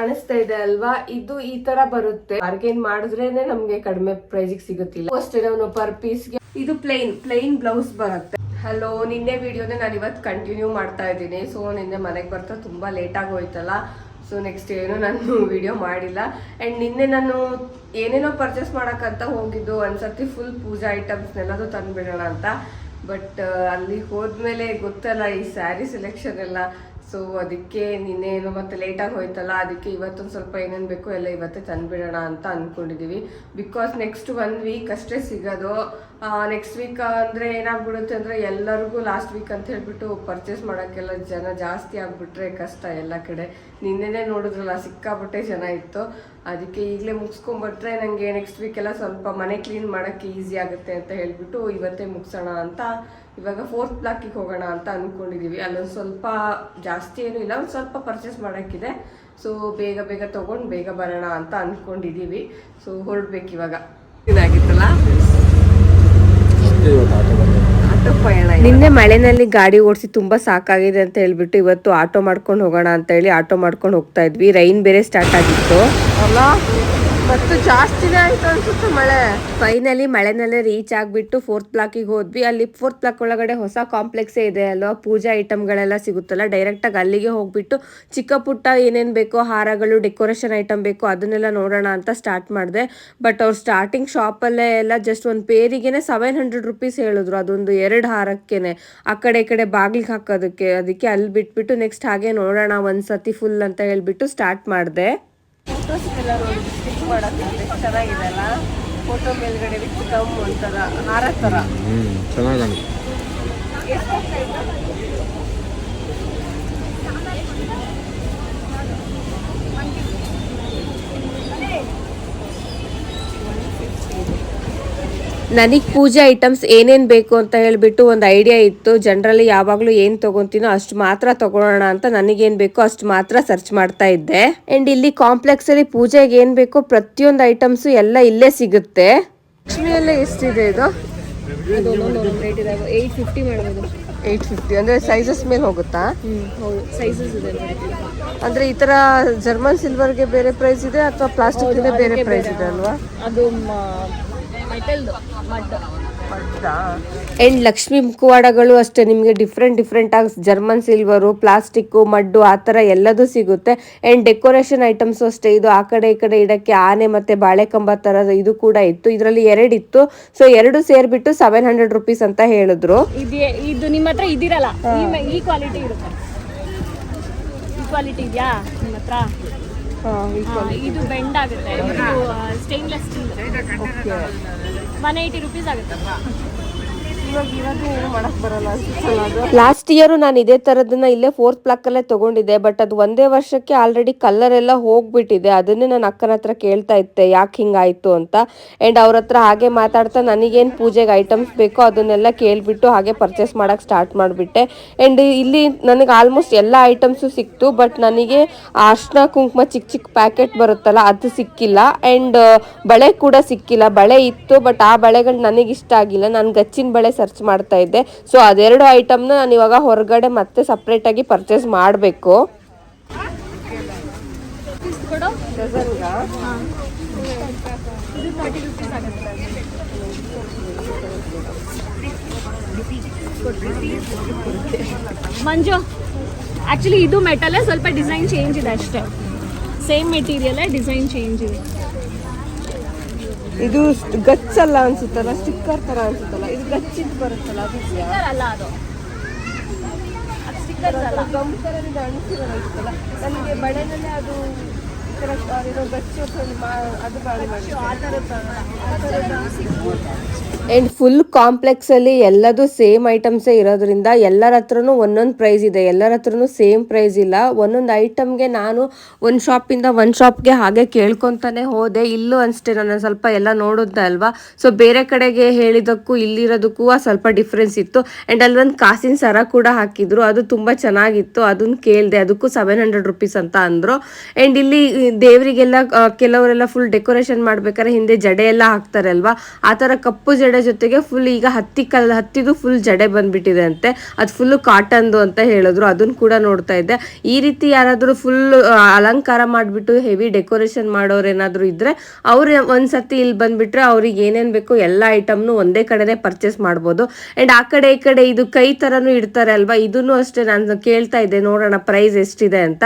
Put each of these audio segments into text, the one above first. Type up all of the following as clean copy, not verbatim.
ಕಾಣಿಸ್ತಾ ಇದೆ ಅಲ್ವಾ, ಇದು ಈ ತರ ಬರುತ್ತೆ. ಬಾರ್ಗೇನ್ ಮಾಡಿದ್ರೇನೆ ನಮ್ಗೆ ಕಡಿಮೆ ಪ್ರೈಸ್ ಸಿಗುತ್ತಿಲ್ಲ. ಅಷ್ಟೇ ನಾವು ಪರ್ ಪೀಸ್ಗೆ ಇದು ಪ್ಲೈನ್ ಬ್ಲೌಸ್ ಬರುತ್ತೆ. ಹಲೋ, ನಿನ್ನೆ ವಿಡಿಯೋನೇ ನಾನು ಇವತ್ತು ಕಂಟಿನ್ಯೂ ಮಾಡ್ತಾ ಇದ್ದೀನಿ. ಸೊ ನಿನ್ನೆ ಮನೆಗೆ ಬರ್ತಾ ತುಂಬಾ ಲೇಟ್ ಆಗೋಯ್ತಲ್ಲ, ಸೊ ನೆಕ್ಸ್ಟ್ ಏನು ನಾನು ವಿಡಿಯೋ ಮಾಡಿಲ್ಲ. ಆ್ಯಂಡ್ ನಿನ್ನೆ ನಾನು ಏನೇನೋ ಪರ್ಚೇಸ್ ಮಾಡೋಕ್ಕಂತ ಹೋಗಿದ್ದು. ಒಂದ್ಸತಿ ಫುಲ್ ಪೂಜಾ ಐಟಮ್ಸ್ನೆಲ್ಲದು ತಂದುಬಿಡೋಣ ಅಂತ. ಬಟ್ ಅಲ್ಲಿ ಹೋದ್ಮೇಲೆ ಗೊತ್ತಲ್ಲ ಈ ಸ್ಯಾರಿ ಸೆಲೆಕ್ಷನ್ ಎಲ್ಲ. ಸೊ ಅದಕ್ಕೆ ನಿನ್ನೇನು ಮತ್ತೆ ಲೇಟಾಗಿ ಹೋಯ್ತಲ್ಲ, ಅದಕ್ಕೆ ಇವತ್ತೊಂದು ಸ್ವಲ್ಪ ಏನೇನು ಬೇಕೋ ಎಲ್ಲ ಇವತ್ತೇ ತಂದುಬಿಡೋಣ ಅಂತ ಅಂದ್ಕೊಂಡಿದ್ದೀವಿ. ಬಿಕಾಸ್ ನೆಕ್ಸ್ಟ್ 1 ವೀಕ್ ಅಷ್ಟೇ ಸಿಗೋದು. ನೆಕ್ಸ್ಟ್ ವೀಕ್ ಅಂದರೆ ಏನಾಗ್ಬಿಡುತ್ತೆ ಅಂದರೆ ಎಲ್ಲರಿಗೂ ಲಾಸ್ಟ್ ವೀಕ್ ಅಂತ ಹೇಳ್ಬಿಟ್ಟು ಪರ್ಚೇಸ್ ಮಾಡೋಕ್ಕೆಲ್ಲ ಜನ ಜಾಸ್ತಿ ಆಗಿಬಿಟ್ರೆ ಕಷ್ಟ ಎಲ್ಲ ಕಡೆ. ನಿನ್ನೆನೇ ನೋಡಿದ್ರಲ್ಲ, ಸಿಕ್ಕಾಬಿಟ್ಟೆ ಜನ ಇತ್ತು. ಅದಕ್ಕೆ ಈಗಲೇ ಮುಗಿಸ್ಕೊಂಡ್ಬಿಟ್ರೆ ನನಗೆ ನೆಕ್ಸ್ಟ್ ವೀಕೆಲ್ಲ ಸ್ವಲ್ಪ ಮನೆ ಕ್ಲೀನ್ ಮಾಡೋಕ್ಕೆ ಈಸಿ ಆಗುತ್ತೆ ಅಂತ ಹೇಳ್ಬಿಟ್ಟು ಇವತ್ತೇ ಮುಗಿಸೋಣ ಅಂತ ಇವಾಗ 4th ಬ್ಲಾಕಿಗೆ ಹೋಗೋಣ ಅಂತ ಅಂದ್ಕೊಂಡಿದ್ದೀವಿ. ಅಲ್ಲೊಂದು ಸ್ವಲ್ಪ ಜಾಸ್ತಿ ಏನೂ ಇಲ್ಲ, ಒಂದು ಸ್ವಲ್ಪ ಪರ್ಚೇಸ್ ಮಾಡೋಕ್ಕಿದೆ. ಸೊ ಬೇಗ ತೊಗೊಂಡು ಬೇಗ ಬರೋಣ ಅಂತ ಅಂದ್ಕೊಂಡಿದ್ದೀವಿ. ಸೊ ಹೊರಡ್ಬೇಕು ಇವಾಗ. ಇದಾಗಿತ್ತಲ್ಲ ಆಟೋ ಪಯಣ. ನಿನ್ನೆ ಮಳೆನಲ್ಲಿ ಗಾಡಿ ಓಡಿಸಿ ತುಂಬಾ ಸಾಕಾಗಿದೆ ಅಂತ ಹೇಳ್ಬಿಟ್ಟು ಇವತ್ತು ಆಟೋ ಮಾಡ್ಕೊಂಡು ಹೋಗೋಣ ಅಂತ ಹೇಳಿ ಆಟೋ ಮಾಡ್ಕೊಂಡು ಹೋಗ್ತಾ ಇದ್ವಿ. ರೈನ್ ಬೇರೆ ಸ್ಟಾರ್ಟ್ ಆಗಿತ್ತು ಅಲ್ಲ, ಮತ್ತು ಜಾಸ್ತಿನೇ ಆಯ್ತು ಅನ್ಸುತ್ತೆ ಮಳೆ. ಫೈನಲಿ ಮಳೆನಲ್ಲೇ ರೀಚ್ ಆಗಿಬಿಟ್ಟು 4th ಬ್ಲಾಕಿಗೆ ಹೋದ್ವಿ. ಅಲ್ಲಿ 4th ಬ್ಲಾಕ್ ಒಳಗಡೆ ಹೊಸ ಕಾಂಪ್ಲೆಕ್ಸೇ ಇದೆ ಅಲ್ವಾ, ಪೂಜಾ ಐಟಮ್ಗಳೆಲ್ಲ ಸಿಗುತ್ತಲ್ಲ. ಡೈರೆಕ್ಟಾಗಿ ಅಲ್ಲಿಗೆ ಹೋಗ್ಬಿಟ್ಟು ಚಿಕ್ಕ ಪುಟ್ಟ ಏನೇನು ಬೇಕೋ, ಹಾರಗಳು, ಡೆಕೋರೇಷನ್ ಐಟಮ್ ಬೇಕೋ ಅದನ್ನೆಲ್ಲ ನೋಡೋಣ ಅಂತ ಸ್ಟಾರ್ಟ್ ಮಾಡಿದೆ. ಬಟ್ ಅವ್ರು ಸ್ಟಾರ್ಟಿಂಗ್ ಶಾಪಲ್ಲೇ ಎಲ್ಲ ಜಸ್ಟ್ ಒಂದು ಪೇರಿಗೆನೆ 700 ರೂಪೀಸ್ ಹೇಳಿದ್ರು. ಅದೊಂದು 2 ಹಾರಕ್ಕೇನೆ ಆ ಕಡೆ ಈ ಕಡೆ ಬಾಗಿಲಿಗೆ ಹಾಕೋದಕ್ಕೆ. ಅದಕ್ಕೆ ಅಲ್ಲಿ ಬಿಟ್ಬಿಟ್ಟು ನೆಕ್ಸ್ಟ್ ಹಾಗೆ ನೋಡೋಣ ಒಂದ್ಸತಿ ಫುಲ್ ಅಂತ ಹೇಳ್ಬಿಟ್ಟು ಸ್ಟಾರ್ಟ್ ಮಾಡಿದೆ. ಫೋಟೋಸ್ಗೆಲ್ಲ ಸ್ಟಿಕ್ ಮಾಡೋಕ್ಕೆ ಚೆನ್ನಾಗಿದೆ ಅಲ್ಲ, ಫೋಟೋ ಮೇಲ್ಗಡೆ ವಿತ್ ಗಮ್ ಒಂಥರ ಹಾರ ಥರ ಚೆನ್ನಾಗಿ. ನನಗೆ ಪೂಜೆ ಐಟಮ್ಸ್ ಏನೇನು ಬೇಕು ಅಂತ ಹೇಳಿಬಿಟ್ಟು ಒಂದು ಐಡಿಯಾ ಇತ್ತು. ಜನರಲಿ ಯಾವಾಗಲೂ ಏನು ತೊಗೊತೀನೋ ಅಷ್ಟು ಮಾತ್ರ ತೊಗೊಳೋಣ ಅಂತ ನನಗೇನು ಬೇಕೋ ಅಷ್ಟು ಮಾತ್ರ ಸರ್ಚ್ ಮಾಡ್ತಾ ಇದ್ದೆ. ಆ್ಯಂಡ್ ಇಲ್ಲಿ ಕಾಂಪ್ಲೆಕ್ಸಲ್ಲಿ ಪೂಜೆಗೆ ಏನು ಬೇಕೋ ಪ್ರತಿಯೊಂದು ಐಟಮ್ಸು ಎಲ್ಲ ಇಲ್ಲೇ ಸಿಗುತ್ತೆ. ಲಕ್ಷ್ಮಿಯಲ್ಲೇ ಎಷ್ಟಿದೆ ಇದು? 850 ಮಾಡ್ಬೋದು. 850 ಅಂದರೆ ಸೈಜಸ್ ಮೇಲೆ ಹೋಗುತ್ತಾ? ಹೌದು, ಸೈಜಸ್ ಇದೆ. ಅಂದರೆ ಈ ಥರ ಜರ್ಮನ್ ಸಿಲ್ವರ್ಗೆ ಬೇರೆ ಪ್ರೈಸ್ ಇದೆ ಅಥವಾ ಪ್ಲಾಸ್ಟಿಕ್ಗೆ ಬೇರೆ ಪ್ರೈಸ್ ಇದೆ ಅಲ್ವಾ? ಅದು ಅಂಡ್ ಲಕ್ಷ್ಮಿ ಮುಖವಾಡಗಳು ಅಷ್ಟೇ ನಿಮಗೆ ಡಿಫ್ರೆಂಟ್ ಆಗಿ ಜರ್ಮನ್ ಸಿಲ್ವರು, ಪ್ಲಾಸ್ಟಿಕ್ಕು, ಮಡ್ಡು ಆ ಥರ ಎಲ್ಲದೂ ಸಿಗುತ್ತೆ. ಅಂಡ್ ಡೆಕೋರೇಷನ್ ಐಟಮ್ಸ್ ಅಷ್ಟೇ. ಇದು ಆ ಕಡೆ ಈ ಕಡೆ ಇಡಕ್ಕೆ ಆನೆ ಮತ್ತೆ ಬಾಳೆಕಂಬ ಥರದ ಇದು ಕೂಡ ಇತ್ತು. ಇದರಲ್ಲಿ 2 ಇತ್ತು. ಸೊ 2 ಸೇರ್ಬಿಟ್ಟು 700 ರೂಪೀಸ್ ಅಂತ ಹೇಳಿದ್ರು. ಇದು ನಿಮ್ಮ ಹತ್ರ ಇದಿರಲ್ಲ, ಈ ಕ್ವಾಲಿಟಿ ಇರುತ್ತೆ. ಈ ಕ್ವಾಲಿಟಿ ಇದೆಯಾ ನಿಮ್ಮ ಹತ್ರ? ಇದು ಬೆಂಡ್ ಆಗುತ್ತೆ. Stainless steel. 180 ರೂಪೀಸ್ ಆಗುತ್ತೆ. ಲಾಸ್ಟ್ ಇಯರ್ ನಾನು ಇದೇ ತರದನ್ನ ಇಲ್ಲೇ 4th ಬ್ಲಾಕ್ ಅಲ್ಲೇ ತಗೊಂಡಿದ್ದೆ. ಬಟ್ ಅದು ಒಂದೇ ವರ್ಷಕ್ಕೆ ಆಲ್ರೆಡಿ ಕಲರ್ ಎಲ್ಲ ಹೋಗ್ಬಿಟ್ಟಿದೆ. ಅದನ್ನೇ ನಾನು ಅಕ್ಕನ ಹತ್ರ ಕೇಳ್ತಾ ಇದ್ದೆ ಯಾಕೆ ಹಿಂಗಾಯ್ತು ಅಂತ. ಅಂಡ್ ಅವ್ರ ಹತ್ರ ಹಾಗೆ ಮಾತಾಡ್ತಾ ನನಗೇನು ಪೂಜೆಗೆ ಐಟಮ್ಸ್ ಬೇಕೋ ಅದನ್ನೆಲ್ಲ ಕೇಳ್ಬಿಟ್ಟು ಹಾಗೆ ಪರ್ಚೇಸ್ ಮಾಡಕ್ ಸ್ಟಾರ್ಟ್ ಮಾಡಿಬಿಟ್ಟೆ. ಅಂಡ್ ಇಲ್ಲಿ ನನಗೆ ಆಲ್ಮೋಸ್ಟ್ ಎಲ್ಲ ಐಟಮ್ಸು ಸಿಕ್ತು. ಬಟ್ ನನಗೆ ಅರ್ಶಿನ ಕುಂಕುಮ ಚಿಕ್ಕ ಪ್ಯಾಕೆಟ್ ಬರುತ್ತಲ್ಲ ಅದು ಸಿಕ್ಕಿಲ್ಲ. ಅಂಡ್ ಬಳೆ ಕೂಡ ಸಿಕ್ಕಿಲ್ಲ. ಬಳೆ ಇತ್ತು ಬಟ್ ಆ ಬಳೆಗಳು ನನಗೆ ಇಷ್ಟ ಆಗಿಲ್ಲ. ನಾನು ಗಚ್ಚಿನ ಬಳೆ ಸರ್ಚ್ ಮಾಡ್ತಾ ಇದ್ದೆ. ಸೊ ಅದೆರಡು ಐಟಮ್ನ ನಾನು ಇವಾಗ ಹೊರಗಡೆ ಮತ್ತೆ ಸಪ್ರೇಟ್ ಆಗಿ ಪರ್ಚೇಸ್ ಮಾಡಬೇಕು. ಮಂಜು, ಆಕ್ಚುಲಿ ಇದು ಮೆಟಲ್ ಸ್ವಲ್ಪ ಡಿಸೈನ್ ಚೇಂಜ್ ಇದೆ ಅಷ್ಟೇ. ಸೇಮ್ ಮೆಟೀರಿಯಲ್, ಡಿಸೈನ್ ಚೇಂಜ್ ಇದೆ. ಇದು ಗಚ್ಚಲ್ಲ ಅನ್ಸುತ್ತಲ್ಲ, ಸ್ಟಿಕ್ಕರ್ ತರ ಅನ್ಸುತ್ತಲ್ಲ. ಇದು ಗಚ್ಚಿದ್ದು ಬರುತ್ತಲ್ಲ, ಅದು ಸ್ಟಿಕ್ಕರ್ ಅಲ್ಲ. ಅದು ಸ್ಟಿಕ್ಕರ್ ಅಲ್ಲ, ಗಮ್ ತರ ಅನಿಸಿರಲ್ಲ ಅನ್ಸುತ್ತಲ್ಲ. ನನಗೆ ಬಳೆನಲ್ಲೇ ಅದು ಅಂಡ್ ಫುಲ್ ಕಾಂಪ್ಲೆಕ್ಸ್ ಅಲ್ಲಿ ಎಲ್ಲದೂ ಸೇಮ್ ಐಟಮ್ಸೇ ಇರೋದ್ರಿಂದ ಎಲ್ಲರ ಹತ್ರನೂ ಒಂದೊಂದು ಪ್ರೈಸ್ ಇದೆ. ಎಲ್ಲರ ಹತ್ರನೂ ಸೇಮ್ ಪ್ರೈಸ್ ಇಲ್ಲ. ಒಂದೊಂದು ಐಟಮ್ಗೆ ನಾನು ಒಂದು ಶಾಪಿಂದ ಒಂದು ಶಾಪ್ಗೆ ಹಾಗೆ ಕೇಳ್ಕೊತಾನೆ ಹೋದೆ. ಇಲ್ಲೂ ಅಷ್ಟೇ ನಾನು ಸ್ವಲ್ಪ ಎಲ್ಲ ನೋಡಿದ್ದೆ ಅಲ್ವಾ. ಸೊ ಬೇರೆ ಕಡೆಗೆ ಹೇಳಿದಕ್ಕೂ ಇಲ್ಲಿರೋದಕ್ಕೂ ಸ್ವಲ್ಪ ಡಿಫ್ರೆನ್ಸ್ ಇತ್ತು. ಆ್ಯಂಡ್ ಅಲ್ಲಿ ಒಂದು ಕಾಸಿನ ಸರ ಕೂಡ ಹಾಕಿದ್ರು, ಅದು ತುಂಬ ಚೆನ್ನಾಗಿತ್ತು. ಅದನ್ನು ಕೇಳಿದೆ, ಅದಕ್ಕೂ 700 ರೂಪೀಸ್ ಅಂತ ಅಂದರು. ಆ್ಯಂಡ್ ಇಲ್ಲಿ ದೇವರಿಗೆಲ್ಲ ಕೆಲವರೆಲ್ಲ ಫುಲ್ ಡೆಕೋರೇಷನ್ ಮಾಡ್ಬೇಕಾದ್ರೆ ಹಿಂದೆ ಜಡೆ ಎಲ್ಲ ಹಾಕ್ತಾರೆ ಅಲ್ವಾ, ಆ ಥರ ಕಪ್ಪು ಜಡೆ ಜೊತೆಗೆ ಫುಲ್ ಈಗ ಹತ್ತಿದು ಫುಲ್ ಜಡೆ ಬಂದ್ಬಿಟ್ಟಿದೆ ಅಂತೆ. ಅದು ಫುಲ್ ಕಾಟನ್ದು ಅಂತ ಹೇಳಿದ್ರು, ಅದನ್ನ ಕೂಡ ನೋಡ್ತಾ ಇದ್ದೆ. ಈ ರೀತಿ ಯಾರಾದರೂ ಫುಲ್ ಅಲಂಕಾರ ಮಾಡಿಬಿಟ್ಟು ಹೆವಿ ಡೆಕೋರೇಷನ್ ಮಾಡೋರು ಏನಾದರೂ ಇದ್ರೆ ಅವ್ರು ಒಂದ್ಸತಿ ಇಲ್ಲಿ ಬಂದ್ಬಿಟ್ರೆ ಅವ್ರಿಗೆ ಏನೇನು ಬೇಕೋ ಎಲ್ಲ ಐಟಮ್ನು ಒಂದೇ ಕಡೆನೇ ಪರ್ಚೇಸ್ ಮಾಡ್ಬೋದು. ಆ್ಯಂಡ್ ಆ ಕಡೆ ಈ ಕಡೆ ಇದು ಕೈ ಥರನೂ ಇಡ್ತಾರೆ ಅಲ್ವಾ, ಇದನ್ನು ಅಷ್ಟೇ ನಾನು ಕೇಳ್ತಾ ಇದ್ದೆ ನೋಡೋಣ ಪ್ರೈಸ್ ಎಷ್ಟಿದೆ ಅಂತ.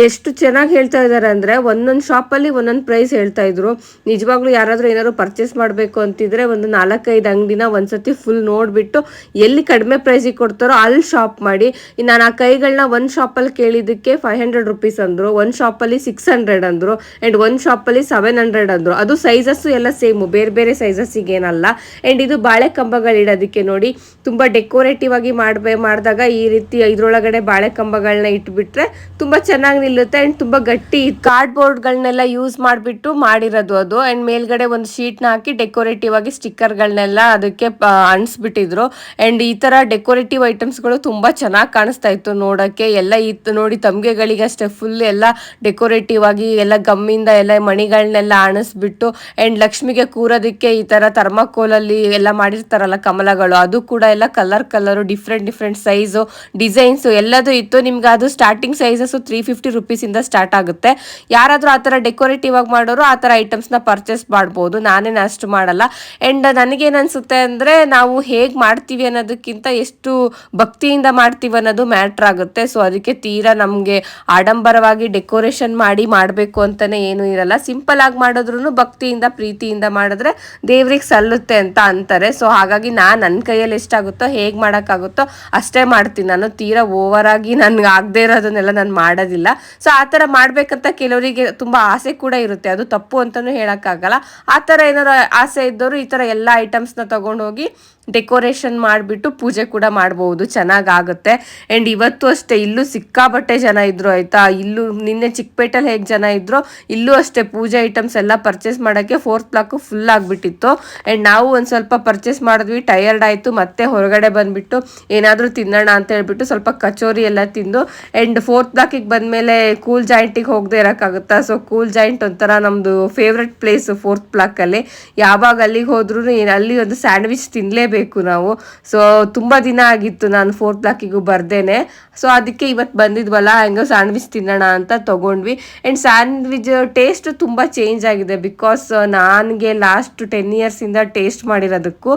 ಎಷ್ಟು ಚೆನ್ನಾಗಿ ಹೇಳ್ತಾ ಇದ್ದಾರೆ ಅಂದರೆ ಒಂದೊಂದು ಶಾಪಲ್ಲಿ ಒಂದೊಂದು ಪ್ರೈಸ್ ಹೇಳ್ತಾ ಇದ್ರು. ನಿಜವಾಗ್ಲೂ ಯಾರಾದರೂ ಏನಾದ್ರು ಪರ್ಚೇಸ್ ಮಾಡಬೇಕು ಅಂತಿದ್ರೆ ಒಂದು 4-5 ಅಂಗಡಿನ ಒಂದ್ಸತಿ ಫುಲ್ ನೋಡಿಬಿಟ್ಟು ಎಲ್ಲಿ ಕಡಿಮೆ ಪ್ರೈಸಿಗೆ ಕೊಡ್ತಾರೋ ಅಲ್ಲಿ ಶಾಪ್ ಮಾಡಿ. ನಾನು ಆ ಕೈಗಳನ್ನ ಒಂದು ಶಾಪಲ್ಲಿ ಕೇಳಿದ್ದಕ್ಕೆ 500 ರುಪೀಸ್ ಅಂದರು, ಒಂದು ಶಾಪಲ್ಲಿ 600 ಅಂದರು, ಆ್ಯಂಡ್ ಒಂದು ಶಾಪಲ್ಲಿ 700 ಅಂದರು. ಅದು ಸೈಜಸ್ಸು ಎಲ್ಲ ಸೇಮು, ಬೇರೆ ಬೇರೆ ಸೈಜಸ್ಸಿಗೆ ಏನಲ್ಲ. ಆ್ಯಂಡ್ ಇದು ಬಾಳೆ ಕಂಬಗಳು ಇಡೋದಕ್ಕೆ ನೋಡಿ ತುಂಬ ಡೆಕೋರೇಟಿವ್ ಆಗಿ ಮಾಡಿದಾಗ ಈ ರೀತಿ ಇದ್ರೊಳಗಡೆ ಬಾಳೆ ಕಂಬಗಳನ್ನ ಇಟ್ಬಿಟ್ರೆ ತುಂಬ ಚೆನ್ನಾಗಿ ನಿಲ್ಲುತ್ತೆ. ಆ್ಯಂಡ್ ತುಂಬ ಗಟ್ಟಿ ಕಾರ್ಡ್ಬೋರ್ಡ್ಗಳನ್ನೆಲ್ಲ ಯೂಸ್ ಮಾಡಿಬಿಟ್ಟು ಮಾಡಿರೋದು ಅದು. ಆ್ಯಂಡ್ ಮೇಲ್ಗಡೆ ಒಂದು ಶೀಟ್ನ ಹಾಕಿ ಡೆಕೋರೇಟಿವ್ ಆಗಿ ಸ್ಟಿಕ್ಕರ್ಗಳನ್ನೆಲ್ಲ ಅದಕ್ಕೆ ಅಂಟಿಸ್ಬಿಟ್ಟಿದ್ರು. ಆ್ಯಂಡ್ ಈ ಥರ ಡೆಕೋರೇಟಿವ್ ಐಟಮ್ಸ್ಗಳು ತುಂಬ ಚೆನ್ನಾಗಿ ಕಾಣಿಸ್ತಾ ಇತ್ತು ನೋಡೋಕ್ಕೆ. ಎಲ್ಲ ಇತ್ತು ನೋಡಿ, ತಮ್ಗೆಗಳಿಗೆ ಅಷ್ಟೇ ಫುಲ್ ಎಲ್ಲ ಡೆಕೋರೇಟಿವ್ ಆಗಿ ಎಲ್ಲ ಗಮ್ಮಿಂದ ಎಲ್ಲ ಮಣಿಗಳನ್ನೆಲ್ಲ ಆಣಿಸ್ಬಿಟ್ಟು. ಆ್ಯಂಡ್ ಲಕ್ಷ್ಮಿಗೆ ಕೂರೋದಕ್ಕೆ ಈ ಥರ ಥರ್ಮಾಕೋಲಲ್ಲಿ ಎಲ್ಲ ಮಾಡಿರ್ತಾರಲ್ಲ ಕಮಲಗಳು, ಅದು ಕೂಡ ಎಲ್ಲ ಕಲರು ಡಿಫ್ರೆಂಟ್ ಸೈಜು ಡಿಸೈನ್ಸು ಎಲ್ಲದೂ ಇತ್ತು. ನಿಮ್ಗೆ ಅದು ಸ್ಟಾರ್ಟಿಂಗ್ ಸೈಜಸ್ಸು 350 ರುಪೀಸಿಂದ ಸ್ಟಾರ್ಟ್ ಆಗುತ್ತೆ. ಯಾರಾದರೂ ಆ ಥರ ಡೆಕೋರೇಟಿವ್ ಆಗಿ ಮಾಡೋರು ಆ ಥರ ಐಟಮ್ಸ್ನ ಪರ್ಚೇಸ್ ಮಾಡ್ಬೋದು, ನಾನೇನು ಅಷ್ಟು ಮಾಡಲ್ಲ. ಆ್ಯಂಡ್ ನನಗೇನು ಅನಿಸುತ್ತೆ ಅಂದರೆ ನಾವು ಹೇಗೆ ಮಾಡ್ತೀವಿ ಅನ್ನೋದಕ್ಕಿಂತ ಎಷ್ಟು ಭಕ್ತಿಯಿಂದ ಮಾಡ್ತೀವಿ ಅನ್ನೋದು ಮ್ಯಾಟ್ರ್ ಆಗುತ್ತೆ. ಸೊ ಅದಕ್ಕೆ ತೀರಾ ನಮಗೆ ಆಡಂಬರವಾಗಿ ಡೆಕೋರೇಷನ್ ಮಾಡಬೇಕು ಅಂತಲೇ ಏನೂ ಇರಲ್ಲ. ಸಿಂಪಲ್ ಆಗಿ ಮಾಡಿದ್ರೂ ಭಕ್ತಿಯಿಂದ ಪ್ರೀತಿಯಿಂದ ಮಾಡಿದ್ರೆ ದೇವ್ರಿಗೆ ಸಲ್ಲುತ್ತೆ ಅಂತ ಅಂತಾರೆ. ಸೊ ಹಾಗಾಗಿ ನನ್ನ ಕೈಯಲ್ಲಿ ಎಷ್ಟಾಗುತ್ತೋ ಹೇಗೆ ಮಾಡೋಕ್ಕಾಗುತ್ತೋ ಅಷ್ಟೇ ಮಾಡ್ತೀನಿ ನಾನು. ತೀರಾ ಓವರಾಗಿ ನನಗೆ ಆಗದೆ ಇರೋದನ್ನೆಲ್ಲ ನಾನು ಮಾಡೋದಿಲ್ಲ. ಸೊ ಆ ಥರ ಮಾಡಬೇಕಂತ ಕೆಲವರಿಗೆ ತುಂಬ ಆಸೆ ಕೂಡ ಇರುತ್ತೆ, ಅದು ತಪ್ಪು ಅಂತಲೂ ಹೇಳೋಕ್ಕಾಗಲ್ಲ. ಆ ಥರ ಏನಾರು ಆಸೆ ಇದ್ದವರು ಈ ಥರ ಎಲ್ಲ ಐಟಮ್ಸ್ನ ತೊಗೊಂಡೋಗಿ ಡೆಕೋರೇಷನ್ ಮಾಡಿಬಿಟ್ಟು ಪೂಜೆ ಕೂಡ ಮಾಡ್ಬೋದು, ಚೆನ್ನಾಗಾಗುತ್ತೆ. ಆ್ಯಂಡ್ ಇವತ್ತು ಅಷ್ಟೇ ಇಲ್ಲೂ ಸಿಕ್ಕಾಬಟ್ಟೆ ಜನ ಇದ್ರು ಆಯಿತಾ. ಇಲ್ಲೂ ನಿನ್ನೆ ಚಿಕ್ಕಪೇಟೆಲ್ಲಿ ಹೇಗೆ ಜನ ಇದ್ರು ಇಲ್ಲೂ ಅಷ್ಟೇ ಪೂಜೆ ಐಟಮ್ಸ್ ಎಲ್ಲ ಪರ್ಚೇಸ್ ಮಾಡೋಕ್ಕೆ 4th ಬ್ಲಾಕು ಫುಲ್ ಆಗಿಬಿಟ್ಟಿತ್ತು. ಆ್ಯಂಡ್ ನಾವು ಒಂದು ಸ್ವಲ್ಪ ಪರ್ಚೇಸ್ ಮಾಡಿದ್ವಿ, ಟಯರ್ಡ್ ಆಯಿತು, ಮತ್ತೆ ಹೊರಗಡೆ ಬಂದುಬಿಟ್ಟು ಏನಾದರೂ ತಿನ್ನೋಣ ಅಂತ ಹೇಳ್ಬಿಟ್ಟು ಸ್ವಲ್ಪ ಕಚೋರಿ ಎಲ್ಲ ತಿಂದು. ಆ್ಯಂಡ್ 4th ಬ್ಲಾಕಿಗೆ ಬಂದಮೇಲೆ ಕೂಲ್ ಜಾಯಿಂಟಿಗೆ ಹೋಗದೆ ಇರೋಕ್ಕಾಗುತ್ತಾ. ಸೊ ಕೂಲ್ ಜಾಯಿಂಟ್ ಒಂಥರ ನಮ್ಮದು ಫೇವ್ರೆಟ್ ಪ್ಲೇಸು 4th ಬ್ಲಾಕಲ್ಲಿ. ಯಾವಾಗ ಅಲ್ಲಿಗೆ ಹೋದ್ರೂ ಅಲ್ಲಿ ಒಂದು ಸ್ಯಾಂಡ್ವಿಚ್ ತಿನ್ನಲೇಬೇಕು ನಾವು. ಸೊ ತುಂಬ ದಿನ ಆಗಿತ್ತು ನಾನು 4th ಬ್ಲಾಕಿಗೂ ಬರ್ದೇನೆ. ಸೊ ಅದಕ್ಕೆ ಇವತ್ತು ಬಂದಿದ್ವಲ್ಲ ಹೆಂಗೋ ಸ್ಯಾಂಡ್ವಿಚ್ ತಿನ್ನೋಣ ಅಂತ ತೊಗೊಂಡ್ವಿ. ಆ್ಯಂಡ್ ಸ್ಯಾಂಡ್ವಿಚ್ ಟೇಸ್ಟ್ ತುಂಬ ಚೇಂಜ್ ಆಗಿದೆ. ಬಿಕಾಸ್ ನನಗೆ ಲಾಸ್ಟ್ 10 ಇಯರ್ಸಿಂದ ಟೇಸ್ಟ್ ಮಾಡಿರೋದಕ್ಕೂ